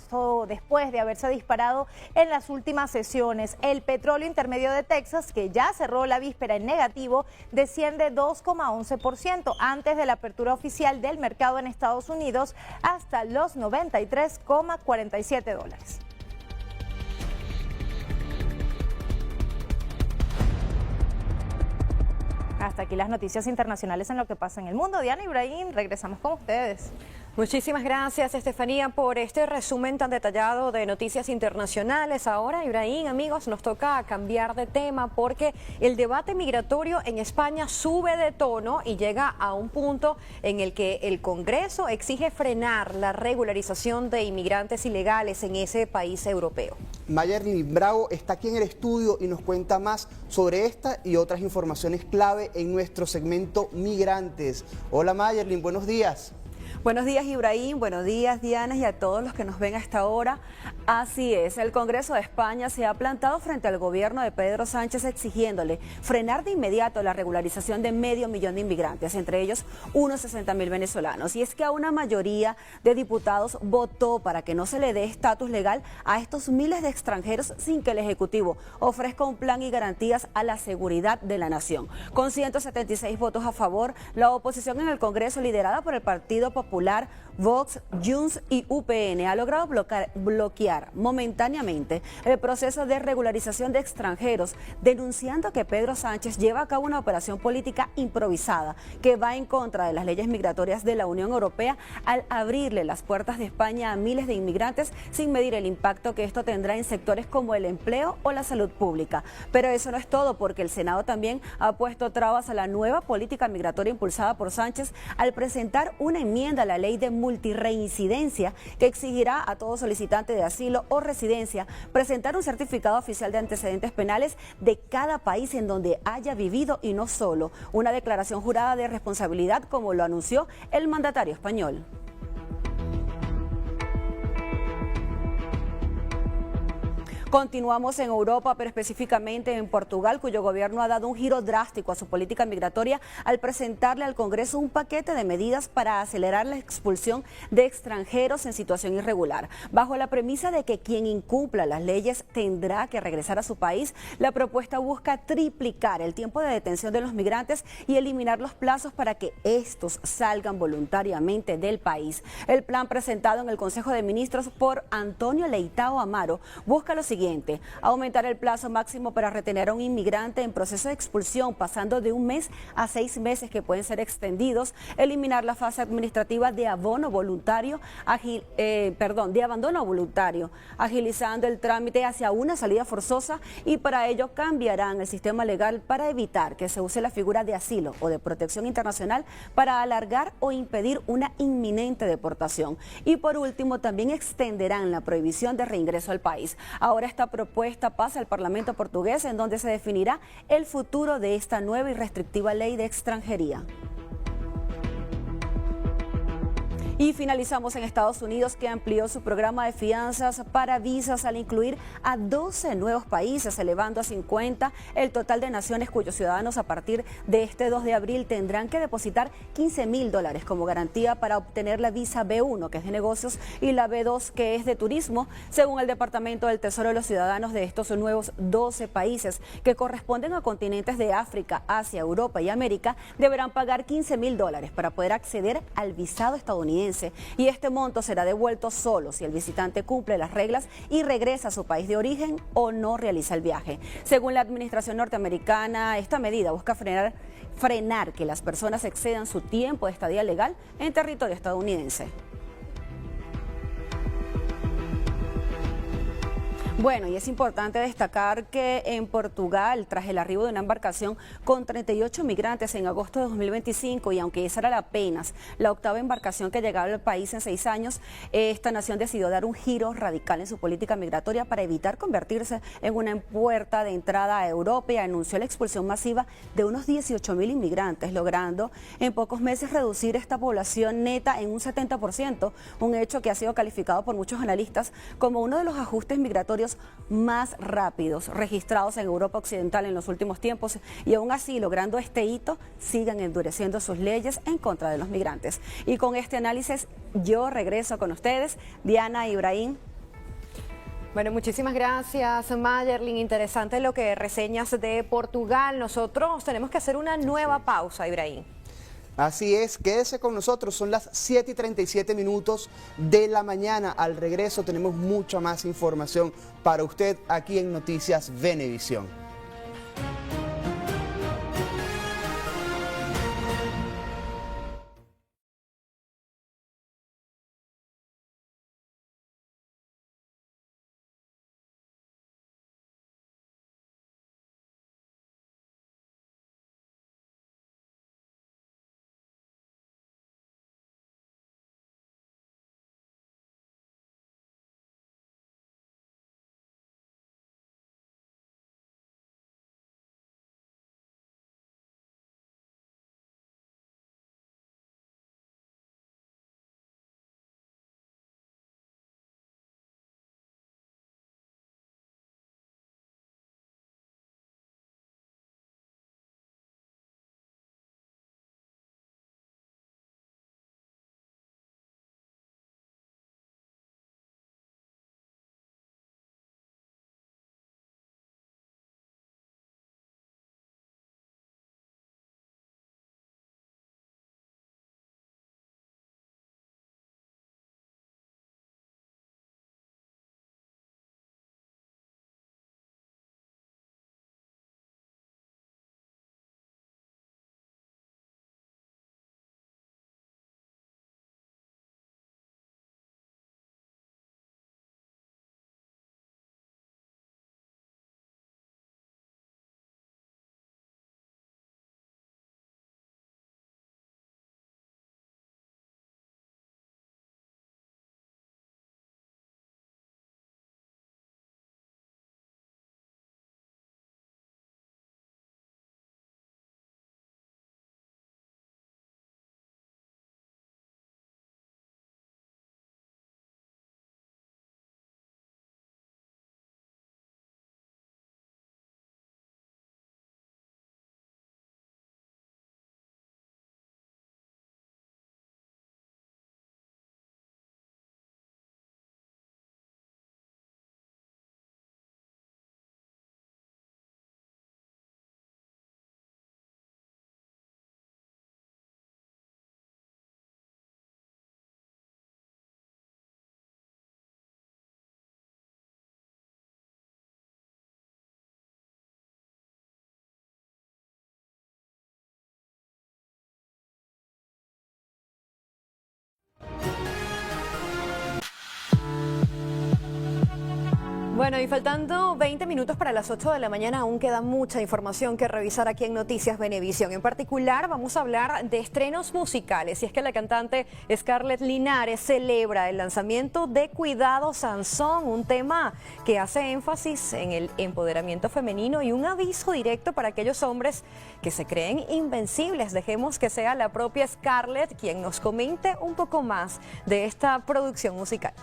todo después de haberse disparado en las últimas sesiones. El petróleo intermedio de Texas, que ya cerró la víspera en negativo, desciende 2,11% antes de la apertura oficial del mercado en Estados Unidos hasta los $93,47. Hasta aquí las noticias internacionales en lo que pasa en el mundo. Diana, Ibrahim, regresamos con ustedes. Muchísimas gracias, Estefanía, por este resumen tan detallado de noticias internacionales. Ahora, Ibrahim, amigos, nos toca cambiar de tema porque el debate migratorio en España sube de tono y llega a un punto en el que el Congreso exige frenar la regularización de inmigrantes ilegales en ese país europeo. Mayerlin Bravo está aquí en el estudio y nos cuenta más sobre esta y otras informaciones clave en nuestro segmento Migrantes. Hola Mayerlin, buenos días. Buenos días, Ibrahim, buenos días, Diana, y a todos los que nos ven a esta hora. Así es, el Congreso de España se ha plantado frente al gobierno de Pedro Sánchez exigiéndole frenar de inmediato la regularización de 500.000 de inmigrantes, entre ellos unos 60.000 venezolanos. Y es que a una mayoría de diputados votó para que no se le dé estatus legal a estos miles de extranjeros sin que el Ejecutivo ofrezca un plan y garantías a la seguridad de la nación. Con 176 votos a favor, la oposición en el Congreso, liderada por el Partido Popular, Popular, Vox, Junts y UPN ha logrado bloquear momentáneamente el proceso de regularización de extranjeros, denunciando que Pedro Sánchez lleva a cabo una operación política improvisada que va en contra de las leyes migratorias de la Unión Europea al abrirle las puertas de España a miles de inmigrantes sin medir el impacto que esto tendrá en sectores como el empleo o la salud pública. Pero eso no es todo, porque el Senado también ha puesto trabas a la nueva política migratoria impulsada por Sánchez al presentar una enmienda a la ley de multirreincidencia que exigirá a todo solicitante de asilo o residencia presentar un certificado oficial de antecedentes penales de cada país en donde haya vivido y no solo una declaración jurada de responsabilidad, como lo anunció el mandatario español. Continuamos en Europa, pero específicamente en Portugal, cuyo gobierno ha dado un giro drástico a su política migratoria al presentarle al Congreso un paquete de medidas para acelerar la expulsión de extranjeros en situación irregular. Bajo la premisa de que quien incumpla las leyes tendrá que regresar a su país, la propuesta busca triplicar el tiempo de detención de los migrantes y eliminar los plazos para que estos salgan voluntariamente del país. El plan presentado en el Consejo de Ministros por Antonio Leitão Amaro busca lo siguiente: aumentar el plazo máximo para retener a un inmigrante en proceso de expulsión, pasando de 1 mes a 6 meses que pueden ser extendidos, eliminar la fase administrativa de abandono voluntario, agilizando el trámite hacia una salida forzosa, y para ello cambiarán el sistema legal para evitar que se use la figura de asilo o de protección internacional para alargar o impedir una inminente deportación. Y por último, también extenderán la prohibición de reingreso al país. Ahora esta propuesta pasa al Parlamento portugués, en donde se definirá el futuro de esta nueva y restrictiva ley de extranjería. Y finalizamos en Estados Unidos, que amplió su programa de fianzas para visas al incluir a 12 nuevos países, elevando a 50 el total de naciones cuyos ciudadanos a partir de este 2 de abril tendrán que depositar $15.000 como garantía para obtener la visa B1, que es de negocios, y la B2, que es de turismo. Según el Departamento del Tesoro, los ciudadanos de estos nuevos 12 países, que corresponden a continentes de África, Asia, Europa y América, deberán pagar $15.000 para poder acceder al visado estadounidense. Y este monto será devuelto solo si el visitante cumple las reglas y regresa a su país de origen o no realiza el viaje. Según la administración norteamericana, esta medida busca frenar que las personas excedan su tiempo de estadía legal en territorio estadounidense. Bueno, y es importante destacar que en Portugal, tras el arribo de una embarcación con 38 migrantes en agosto de 2025, y aunque esa era apenas la octava embarcación que llegaba al país en 6 años, esta nación decidió dar un giro radical en su política migratoria para evitar convertirse en una puerta de entrada a Europa, y anunció la expulsión masiva de unos 18.000 inmigrantes, logrando en pocos meses reducir esta población neta en un 70%, un hecho que ha sido calificado por muchos analistas como uno de los ajustes migratorios más rápidos registrados en Europa Occidental en los últimos tiempos, y aún así, logrando este hito, sigan endureciendo sus leyes en contra de los migrantes. Y con este análisis yo regreso con ustedes, Diana e Ibrahim. Bueno, muchísimas gracias, Mayerlin. Interesante lo que reseñas de Portugal. Nosotros tenemos que hacer una nueva pausa, Ibrahim. Así es, quédese con nosotros, son las 7:37 de la mañana. Al regreso tenemos mucha más información para usted aquí en Noticias Venevisión. Bueno, y faltando 20 minutos para las 8 de la mañana, aún queda mucha información que revisar aquí en Noticias Venevisión. En particular, vamos a hablar de estrenos musicales. Y es que la cantante Scarlett Linares celebra el lanzamiento de Cuidado Sansón, un tema que hace énfasis en el empoderamiento femenino y un aviso directo para aquellos hombres que se creen invencibles. Dejemos que sea la propia Scarlett quien nos comente un poco más de esta producción musical.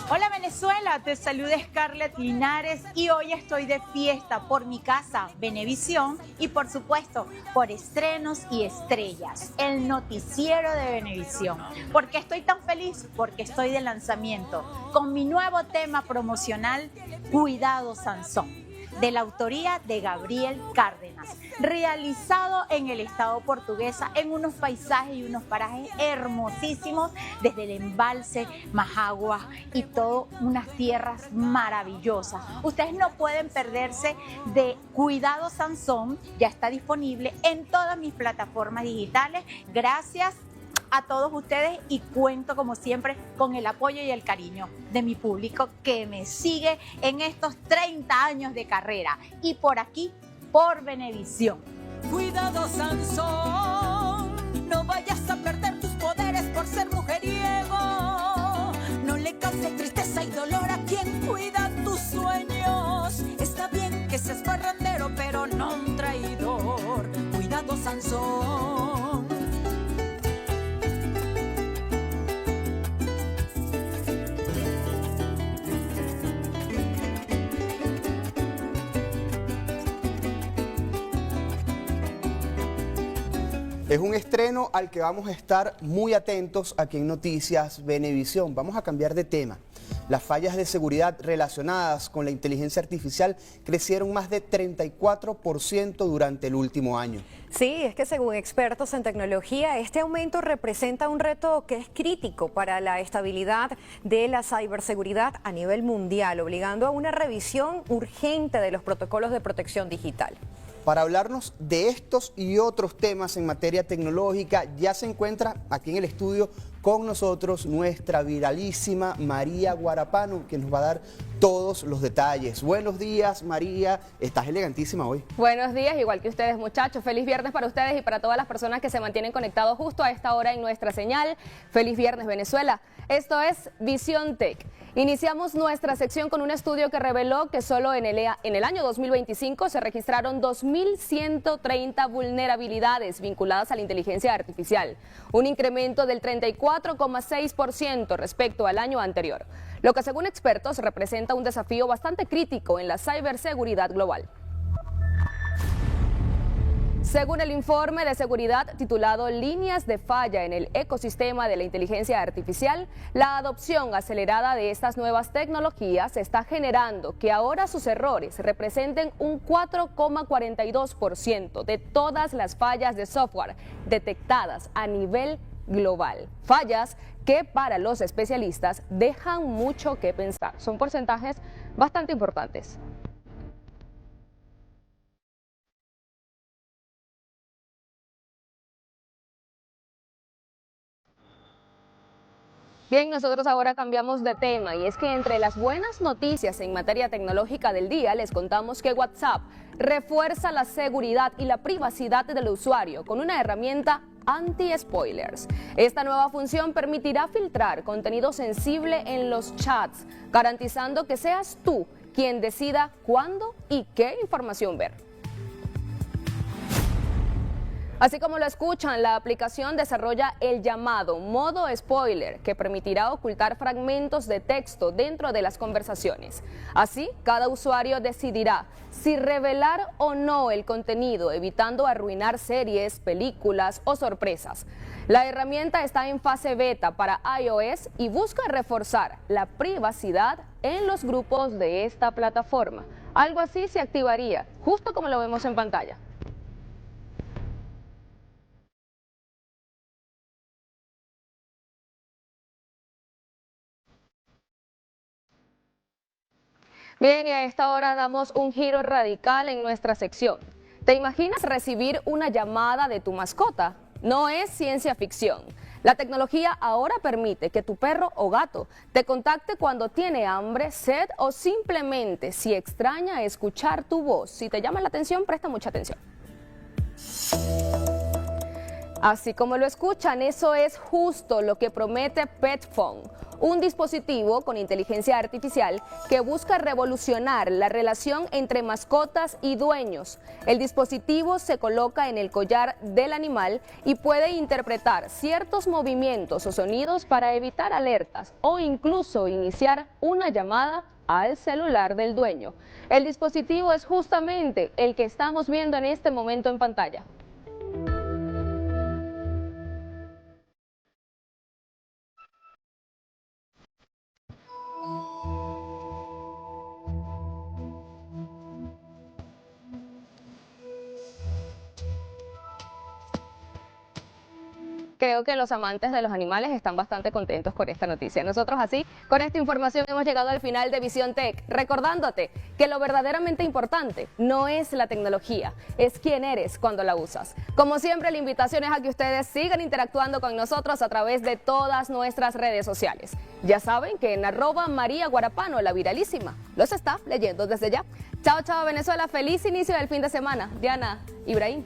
Hola Venezuela, te saluda Scarlett Linares y hoy estoy de fiesta por mi casa, Venevisión, y por supuesto por Estrenos y Estrellas, el noticiero de Venevisión. ¿Por qué estoy tan feliz? Porque estoy de lanzamiento con mi nuevo tema promocional, Cuidado Sansón, de la autoría de Gabriel Cárdenas, realizado en el estado portuguesa en unos paisajes y unos parajes hermosísimos, desde el embalse, Majagua y todo unas tierras maravillosas. Ustedes no pueden perderse de Cuidado Sansón, ya está disponible en todas mis plataformas digitales. Gracias a todos ustedes y cuento como siempre con el apoyo y el cariño de mi público que me sigue en estos 30 años de carrera y por aquí, por Venevisión. Cuidado Sansón, no vayas a perder tus poderes por ser mujeriego, no le causes tristeza y dolor a quien cuida tus sueños. Está bien que seas parrandero pero no un traidor. Cuidado Sansón. Es un estreno al que vamos a estar muy atentos aquí en Noticias Venevisión. Vamos a cambiar de tema. Las fallas de seguridad relacionadas con la inteligencia artificial crecieron más de 34% durante el último año. Sí, es que según expertos en tecnología, este aumento representa un reto que es crítico para la estabilidad de la ciberseguridad a nivel mundial, obligando a una revisión urgente de los protocolos de protección digital. Para hablarnos de estos y otros temas en materia tecnológica, ya se encuentra aquí en el estudio con nosotros nuestra viralísima María Guarapano, que nos va a dar todos los detalles. Buenos días, María. Estás elegantísima hoy. Buenos días, igual que ustedes, muchachos. Feliz viernes para ustedes y para todas las personas que se mantienen conectados justo a esta hora en nuestra señal. Feliz viernes, Venezuela. Esto es Visión Tech. Iniciamos nuestra sección con un estudio que reveló que solo en el año 2025 se registraron 2.130 vulnerabilidades vinculadas a la inteligencia artificial, un incremento del 34,6% respecto al año anterior, lo que según expertos representa un desafío bastante crítico en la ciberseguridad global. Según el informe de seguridad titulado Líneas de falla en el ecosistema de la inteligencia artificial, la adopción acelerada de estas nuevas tecnologías está generando que ahora sus errores representen un 4,42% de todas las fallas de software detectadas a nivel global. Fallas que para los especialistas dejan mucho que pensar. Son porcentajes bastante importantes. Bien, nosotros ahora cambiamos de tema y es que entre las buenas noticias en materia tecnológica del día les contamos que WhatsApp refuerza la seguridad y la privacidad del usuario con una herramienta anti-spoilers. Esta nueva función permitirá filtrar contenido sensible en los chats, garantizando que seas tú quien decida cuándo y qué información ver. Así como lo escuchan, la aplicación desarrolla el llamado modo spoiler, que permitirá ocultar fragmentos de texto dentro de las conversaciones. Así, cada usuario decidirá si revelar o no el contenido, evitando arruinar series, películas o sorpresas. La herramienta está en fase beta para iOS y busca reforzar la privacidad en los grupos de esta plataforma. Algo así se activaría, justo como lo vemos en pantalla. Bien, y a esta hora damos un giro radical en nuestra sección. ¿Te imaginas recibir una llamada de tu mascota? No es ciencia ficción. La tecnología ahora permite que tu perro o gato te contacte cuando tiene hambre, sed o simplemente si extraña escuchar tu voz. Si te llama la atención, presta mucha atención. Así como lo escuchan, eso es justo lo que promete PetPhone, un dispositivo con inteligencia artificial que busca revolucionar la relación entre mascotas y dueños. El dispositivo se coloca en el collar del animal y puede interpretar ciertos movimientos o sonidos para evitar alertas o incluso iniciar una llamada al celular del dueño. El dispositivo es justamente el que estamos viendo en este momento en pantalla. Creo que los amantes de los animales están bastante contentos con esta noticia. Nosotros así, con esta información hemos llegado al final de Visión Tech, recordándote que lo verdaderamente importante no es la tecnología, es quién eres cuando la usas. Como siempre, la invitación es a que ustedes sigan interactuando con nosotros a través de todas nuestras redes sociales. Ya saben que en @MariaGuarapano, la viralísima, los está leyendo desde ya. Chao, chao Venezuela, feliz inicio del fin de semana. Diana, Ibrahim.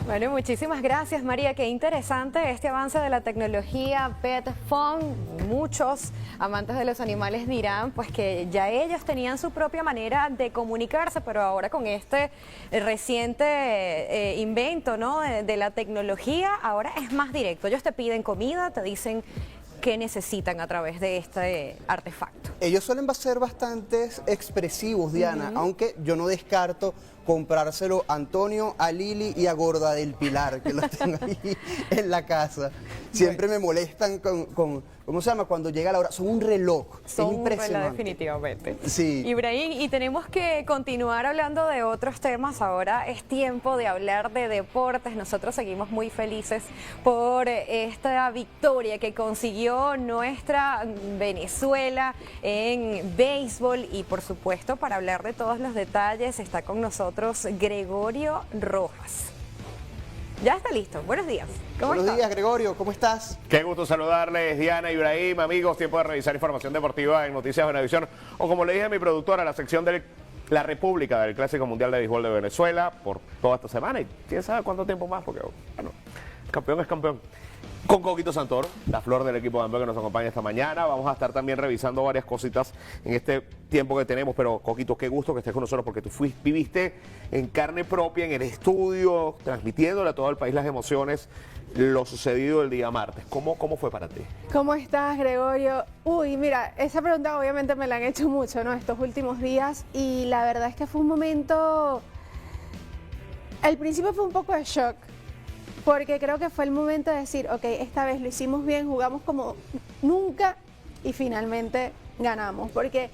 Bueno, muchísimas gracias María, qué interesante este avance de la tecnología PetPhone. Muchos amantes de los animales dirán pues que ya ellos tenían su propia manera de comunicarse, pero ahora con este reciente invento, ¿no?, de la tecnología, ahora es más directo. Ellos te piden comida, te dicen qué necesitan a través de este artefacto. Ellos suelen ser bastante expresivos, Diana, aunque yo no descarto comprárselo a Antonio, a Lili y a Gorda del Pilar, que los tengo ahí en la casa. Siempre me molestan con ¿cómo se llama? Cuando llega la hora. Son un reloj. Son es impresionante. un reloj, definitivamente. Sí. Ibrahim, y tenemos que continuar hablando de otros temas. Ahora es tiempo de hablar de deportes. Nosotros seguimos muy felices por esta victoria que consiguió nuestra Venezuela en béisbol. Y por supuesto, para hablar de todos los detalles, está con nosotros Gregorio Rojas. Ya está listo. Buenos días. Buenos días, Gregorio. ¿Cómo estás? Qué gusto saludarles, Diana, Ibrahim, amigos. Tiempo de revisar información deportiva en Noticias Venevisión. O como le dije a mi productora, la sección de la República del Clásico Mundial de Béisbol de Venezuela por toda esta semana. Y quién sabe cuánto tiempo más, porque, bueno, campeón es campeón. Con Coquito Santoro, la flor del equipo de Amber que nos acompaña esta mañana. Vamos a estar también revisando varias cositas en este tiempo que tenemos. Pero, Coquito, qué gusto que estés con nosotros porque tú viviste en carne propia, en el estudio, transmitiéndole a todo el país las emociones, lo sucedido el día martes. ¿Cómo fue para ti? ¿Cómo estás, Gregorio? Uy, mira, esa pregunta obviamente me la han hecho mucho, ¿no?, estos últimos días. Y la verdad es que fue un momento... Al principio fue un poco de shock, porque creo que fue el momento de decir, ok, esta vez lo hicimos bien, jugamos como nunca y finalmente ganamos. Porque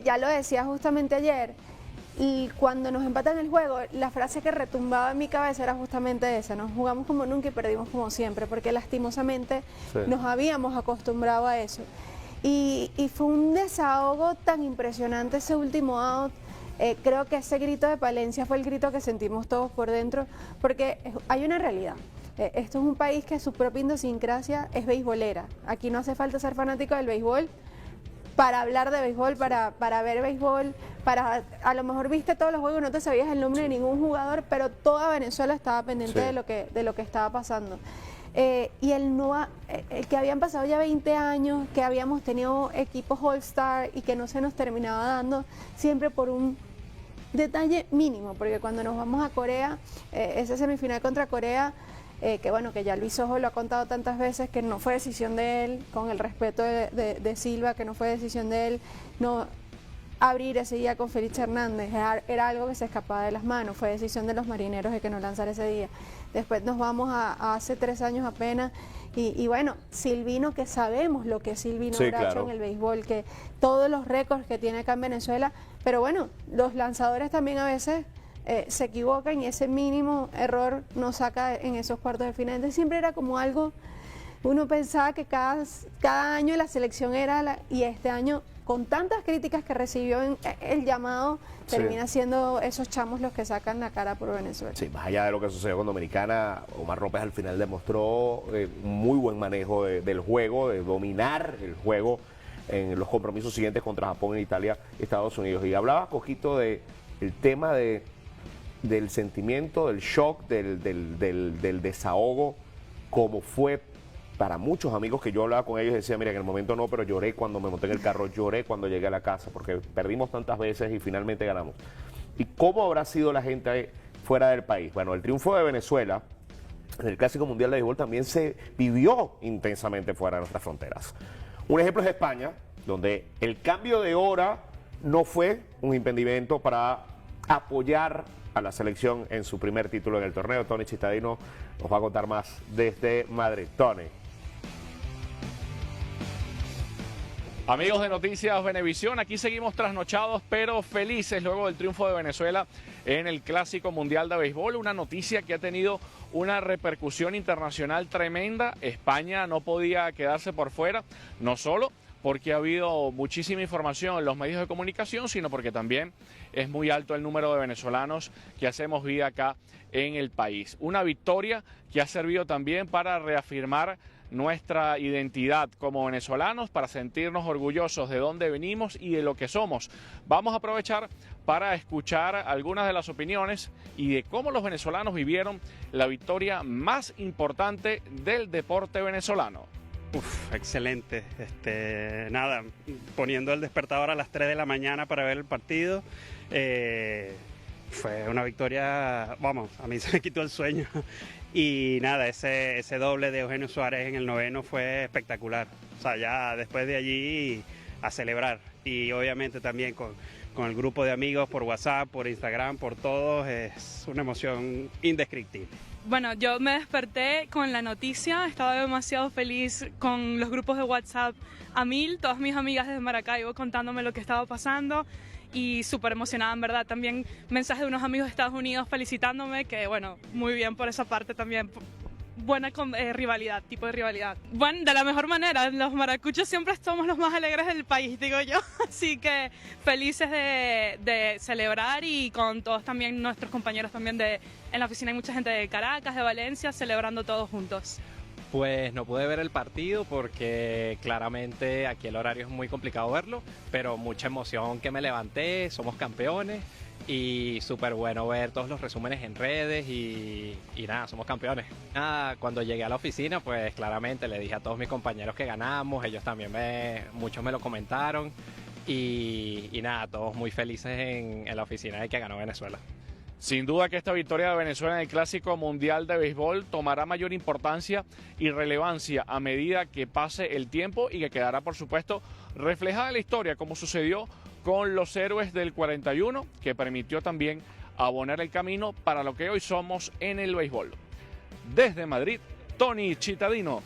ya lo decía justamente ayer, y cuando nos empatan el juego, la frase que retumbaba en mi cabeza era justamente esa, ¿no? Jugamos como nunca y perdimos como siempre, porque lastimosamente nos habíamos acostumbrado a eso. Y fue un desahogo tan impresionante ese último out. Creo que ese grito de Palencia fue el grito que sentimos todos por dentro, porque hay una realidad. Esto es un país que su propia idiosincrasia es beisbolera. Aquí no hace falta ser fanático del béisbol para hablar de béisbol, para ver béisbol, a lo mejor viste todos los juegos, no te sabías el nombre de ningún jugador, pero toda Venezuela estaba pendiente de lo que estaba pasando. Y el que habían pasado ya 20 años, que habíamos tenido equipos All-Star y que no se nos terminaba dando, siempre por un detalle mínimo, porque cuando nos vamos a Corea, esa semifinal contra Corea, que bueno, que ya Luis Ojo lo ha contado tantas veces, que no fue decisión de él, con el respeto de Silva, que no fue decisión de él, no abrir ese día con Félix Hernández, era algo que se escapaba de las manos, fue decisión de los marineros de que no lanzar ese día. Después nos vamos a hace 3 años apenas, y bueno, Silvino, que sabemos lo que Silvino ha hecho en el béisbol, que todos los récords que tiene acá en Venezuela, pero bueno, los lanzadores también a veces se equivocan y ese mínimo error nos saca en esos cuartos de final. Entonces siempre era como algo, uno pensaba que cada año la selección era y este año con tantas críticas que recibió en el llamado, termina siendo esos chamos los que sacan la cara por Venezuela. Sí, más allá de lo que sucedió con Dominicana, Omar López al final demostró un muy buen manejo del juego, de dominar el juego en los compromisos siguientes contra Japón, en Italia y Estados Unidos. Y hablaba Coquito del tema del sentimiento, del shock, del desahogo, como fue para muchos amigos que yo hablaba con ellos. Decía, mira, en el momento no, pero lloré cuando me monté en el carro, lloré cuando llegué a la casa, porque perdimos tantas veces y finalmente ganamos. ¿Y cómo habrá sido la gente fuera del país? Bueno, el triunfo de Venezuela en el Clásico Mundial de Béisbol también se vivió intensamente fuera de nuestras fronteras. Un ejemplo es España, donde el cambio de hora no fue un impedimento para apoyar a la selección en su primer título en el torneo. Tony Chitadino nos va a contar más desde Madrid. Tony. Amigos de Noticias Venevisión, aquí seguimos trasnochados pero felices luego del triunfo de Venezuela en el Clásico Mundial de Béisbol. Una noticia que ha tenido una repercusión internacional tremenda. España no podía quedarse por fuera, no solo porque ha habido muchísima información en los medios de comunicación, sino porque también es muy alto el número de venezolanos que hacemos vida acá en el país. Una victoria que ha servido también para reafirmar nuestra identidad como venezolanos, para sentirnos orgullosos de dónde venimos y de lo que somos. Vamos a aprovechar para escuchar algunas de las opiniones y de cómo los venezolanos vivieron la victoria más importante del deporte venezolano. Excelente, nada, poniendo el despertador a las 3 de la mañana para ver el partido, fue una victoria, vamos, a mí se me quitó el sueño. Y nada, ese doble de Eugenio Suárez en el noveno fue espectacular. O sea, ya después de allí a celebrar. Y obviamente también con el grupo de amigos por WhatsApp, por Instagram, por todos, es una emoción indescriptible. Bueno, yo me desperté con la noticia, estaba demasiado feliz con los grupos de WhatsApp a mil, todas mis amigas desde Maracaibo contándome lo que estaba pasando. Y súper emocionada, en verdad. También mensajes de unos amigos de Estados Unidos felicitándome, que bueno, muy bien por esa parte también. Buena rivalidad, tipo de rivalidad. Bueno, de la mejor manera, los maracuchos siempre somos los más alegres del país, digo yo. Así que felices de celebrar y con todos también nuestros compañeros también en la oficina hay mucha gente de Caracas, de Valencia, celebrando todos juntos. Pues no pude ver el partido porque claramente aquí el horario es muy complicado verlo, pero mucha emoción que me levanté, somos campeones y súper bueno ver todos los resúmenes en redes y nada, somos campeones. Nada, cuando llegué a la oficina pues claramente le dije a todos mis compañeros que ganamos, ellos también muchos me lo comentaron y nada, todos muy felices en la oficina de que ganó Venezuela. Sin duda que esta victoria de Venezuela en el Clásico Mundial de Béisbol tomará mayor importancia y relevancia a medida que pase el tiempo y que quedará, por supuesto, reflejada en la historia, como sucedió con los héroes del 41, que permitió también abonar el camino para lo que hoy somos en el béisbol. Desde Madrid, Tony Chitadino,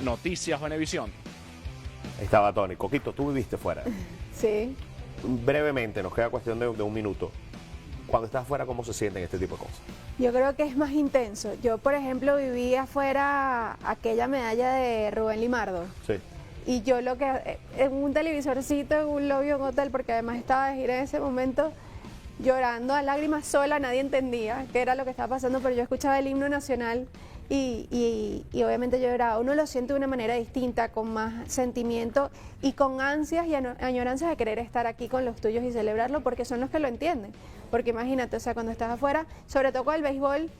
Noticias Venevisión. Ahí estaba Tony. Coquito, tú viviste fuera. Sí. Brevemente, nos queda cuestión de un minuto. Cuando estás afuera, ¿cómo se sienten este tipo de cosas? Yo creo que es más intenso. Yo, por ejemplo, viví afuera aquella medalla de Rubén Limardo. Sí. Y yo en un televisorcito, en un lobby, en un hotel, porque además estaba de gira en ese momento, llorando a lágrimas sola, nadie entendía qué era lo que estaba pasando, pero yo escuchaba el himno nacional y obviamente yo lloraba. Uno lo siente de una manera distinta, con más sentimiento y con ansias y añoranzas de querer estar aquí con los tuyos y celebrarlo, porque son los que lo entienden. Porque imagínate, o sea, cuando estás afuera, sobre todo con el béisbol,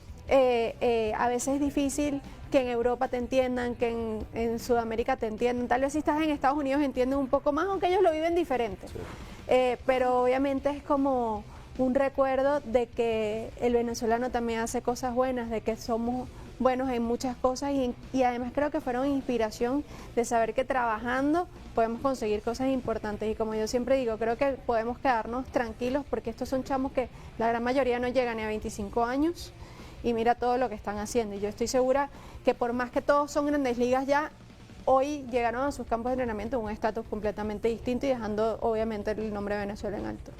a veces es difícil que en Europa te entiendan, que en Sudamérica te entiendan. Tal vez si estás en Estados Unidos entienden un poco más, aunque ellos lo viven diferente. Sí. Pero obviamente es como un recuerdo de que el venezolano también hace cosas buenas, de que somos buenos en muchas cosas y además creo que fueron inspiración de saber que trabajando podemos conseguir cosas importantes y como yo siempre digo, creo que podemos quedarnos tranquilos porque estos son chamos que la gran mayoría no llegan ni a 25 años y mira todo lo que están haciendo y yo estoy segura que por más que todos son grandes ligas ya, hoy llegaron a sus campos de entrenamiento en un estatus completamente distinto y dejando obviamente el nombre de Venezuela en alto.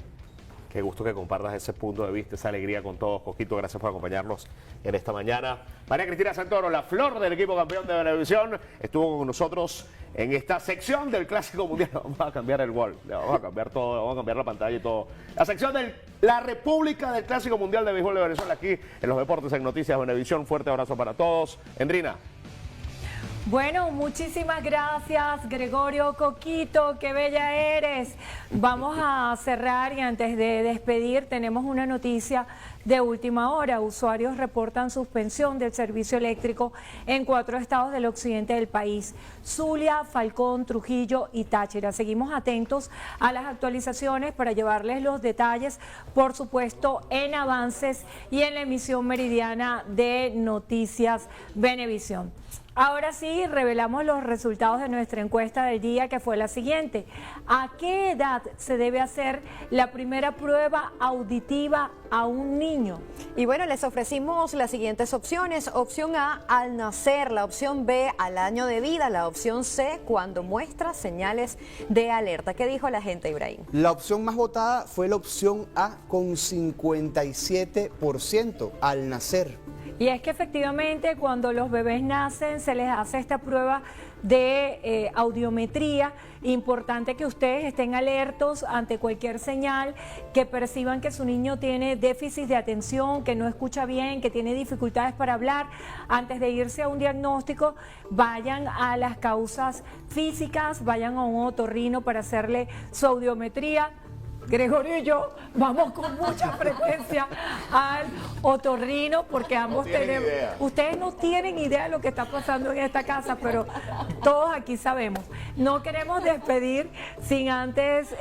Qué gusto que compartas ese punto de vista, esa alegría con todos. Coquito, gracias por acompañarnos en esta mañana. María Cristina Santoro, la flor del equipo campeón de Venevisión, estuvo con nosotros en esta sección del Clásico Mundial. Vamos a cambiar el wall, vamos a cambiar todo, vamos a cambiar la pantalla y todo. La sección de la República del Clásico Mundial de Béisbol de Venezuela, aquí en los deportes en Noticias Venevisión. Fuerte abrazo para todos. Endrina. Bueno, muchísimas gracias, Gregorio. Coquito, qué bella eres. Vamos a cerrar y antes de despedir tenemos una noticia de última hora. Usuarios reportan suspensión del servicio eléctrico en 4 estados del occidente del país: Zulia, Falcón, Trujillo y Táchira. Seguimos atentos a las actualizaciones para llevarles los detalles, por supuesto, en Avances y en la emisión meridiana de Noticias Venevisión. Ahora sí, revelamos los resultados de nuestra encuesta del día, que fue la siguiente. ¿A qué edad se debe hacer la primera prueba auditiva a un niño? Y bueno, les ofrecimos las siguientes opciones. Opción A, al nacer. La opción B, al año de vida. La opción C, cuando muestra señales de alerta. ¿Qué dijo la gente, Ibrahim? La opción más votada fue la opción A, con 57%, al nacer. Y es que efectivamente cuando los bebés nacen se les hace esta prueba de audiometría. Importante que ustedes estén alertos ante cualquier señal, que perciban que su niño tiene déficit de atención, que no escucha bien, que tiene dificultades para hablar. Antes de irse a un diagnóstico, vayan a las causas físicas, vayan a un otorrino para hacerle su audiometría. Gregorio y yo vamos con mucha frecuencia al otorrino porque ambos tenemos... Ustedes no tienen idea de lo que está pasando en esta casa, pero todos aquí sabemos. No queremos despedir sin antes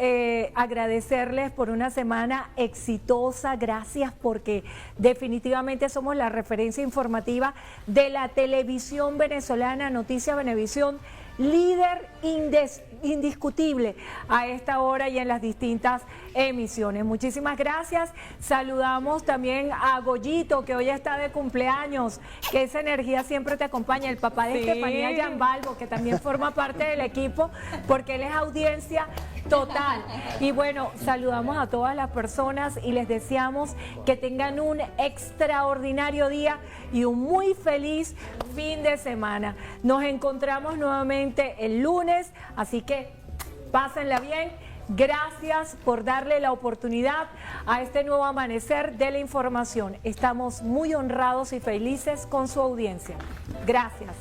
agradecerles por una semana exitosa. Gracias, porque definitivamente somos la referencia informativa de la televisión venezolana. Noticias Venevisión, líder indiscutible a esta hora y en las distintas emisiones. Muchísimas gracias. Saludamos también a Goyito, que hoy está de cumpleaños, que esa energía siempre te acompaña, el papá de Estefanía Yambalvo, que también forma parte del equipo, porque él es audiencia total. Y bueno, saludamos a todas las personas y les deseamos que tengan un extraordinario día y un muy feliz fin de semana. Nos encontramos nuevamente el lunes, así que pásenla bien. Gracias por darle la oportunidad a este nuevo amanecer de la información. Estamos muy honrados y felices con su audiencia. Gracias.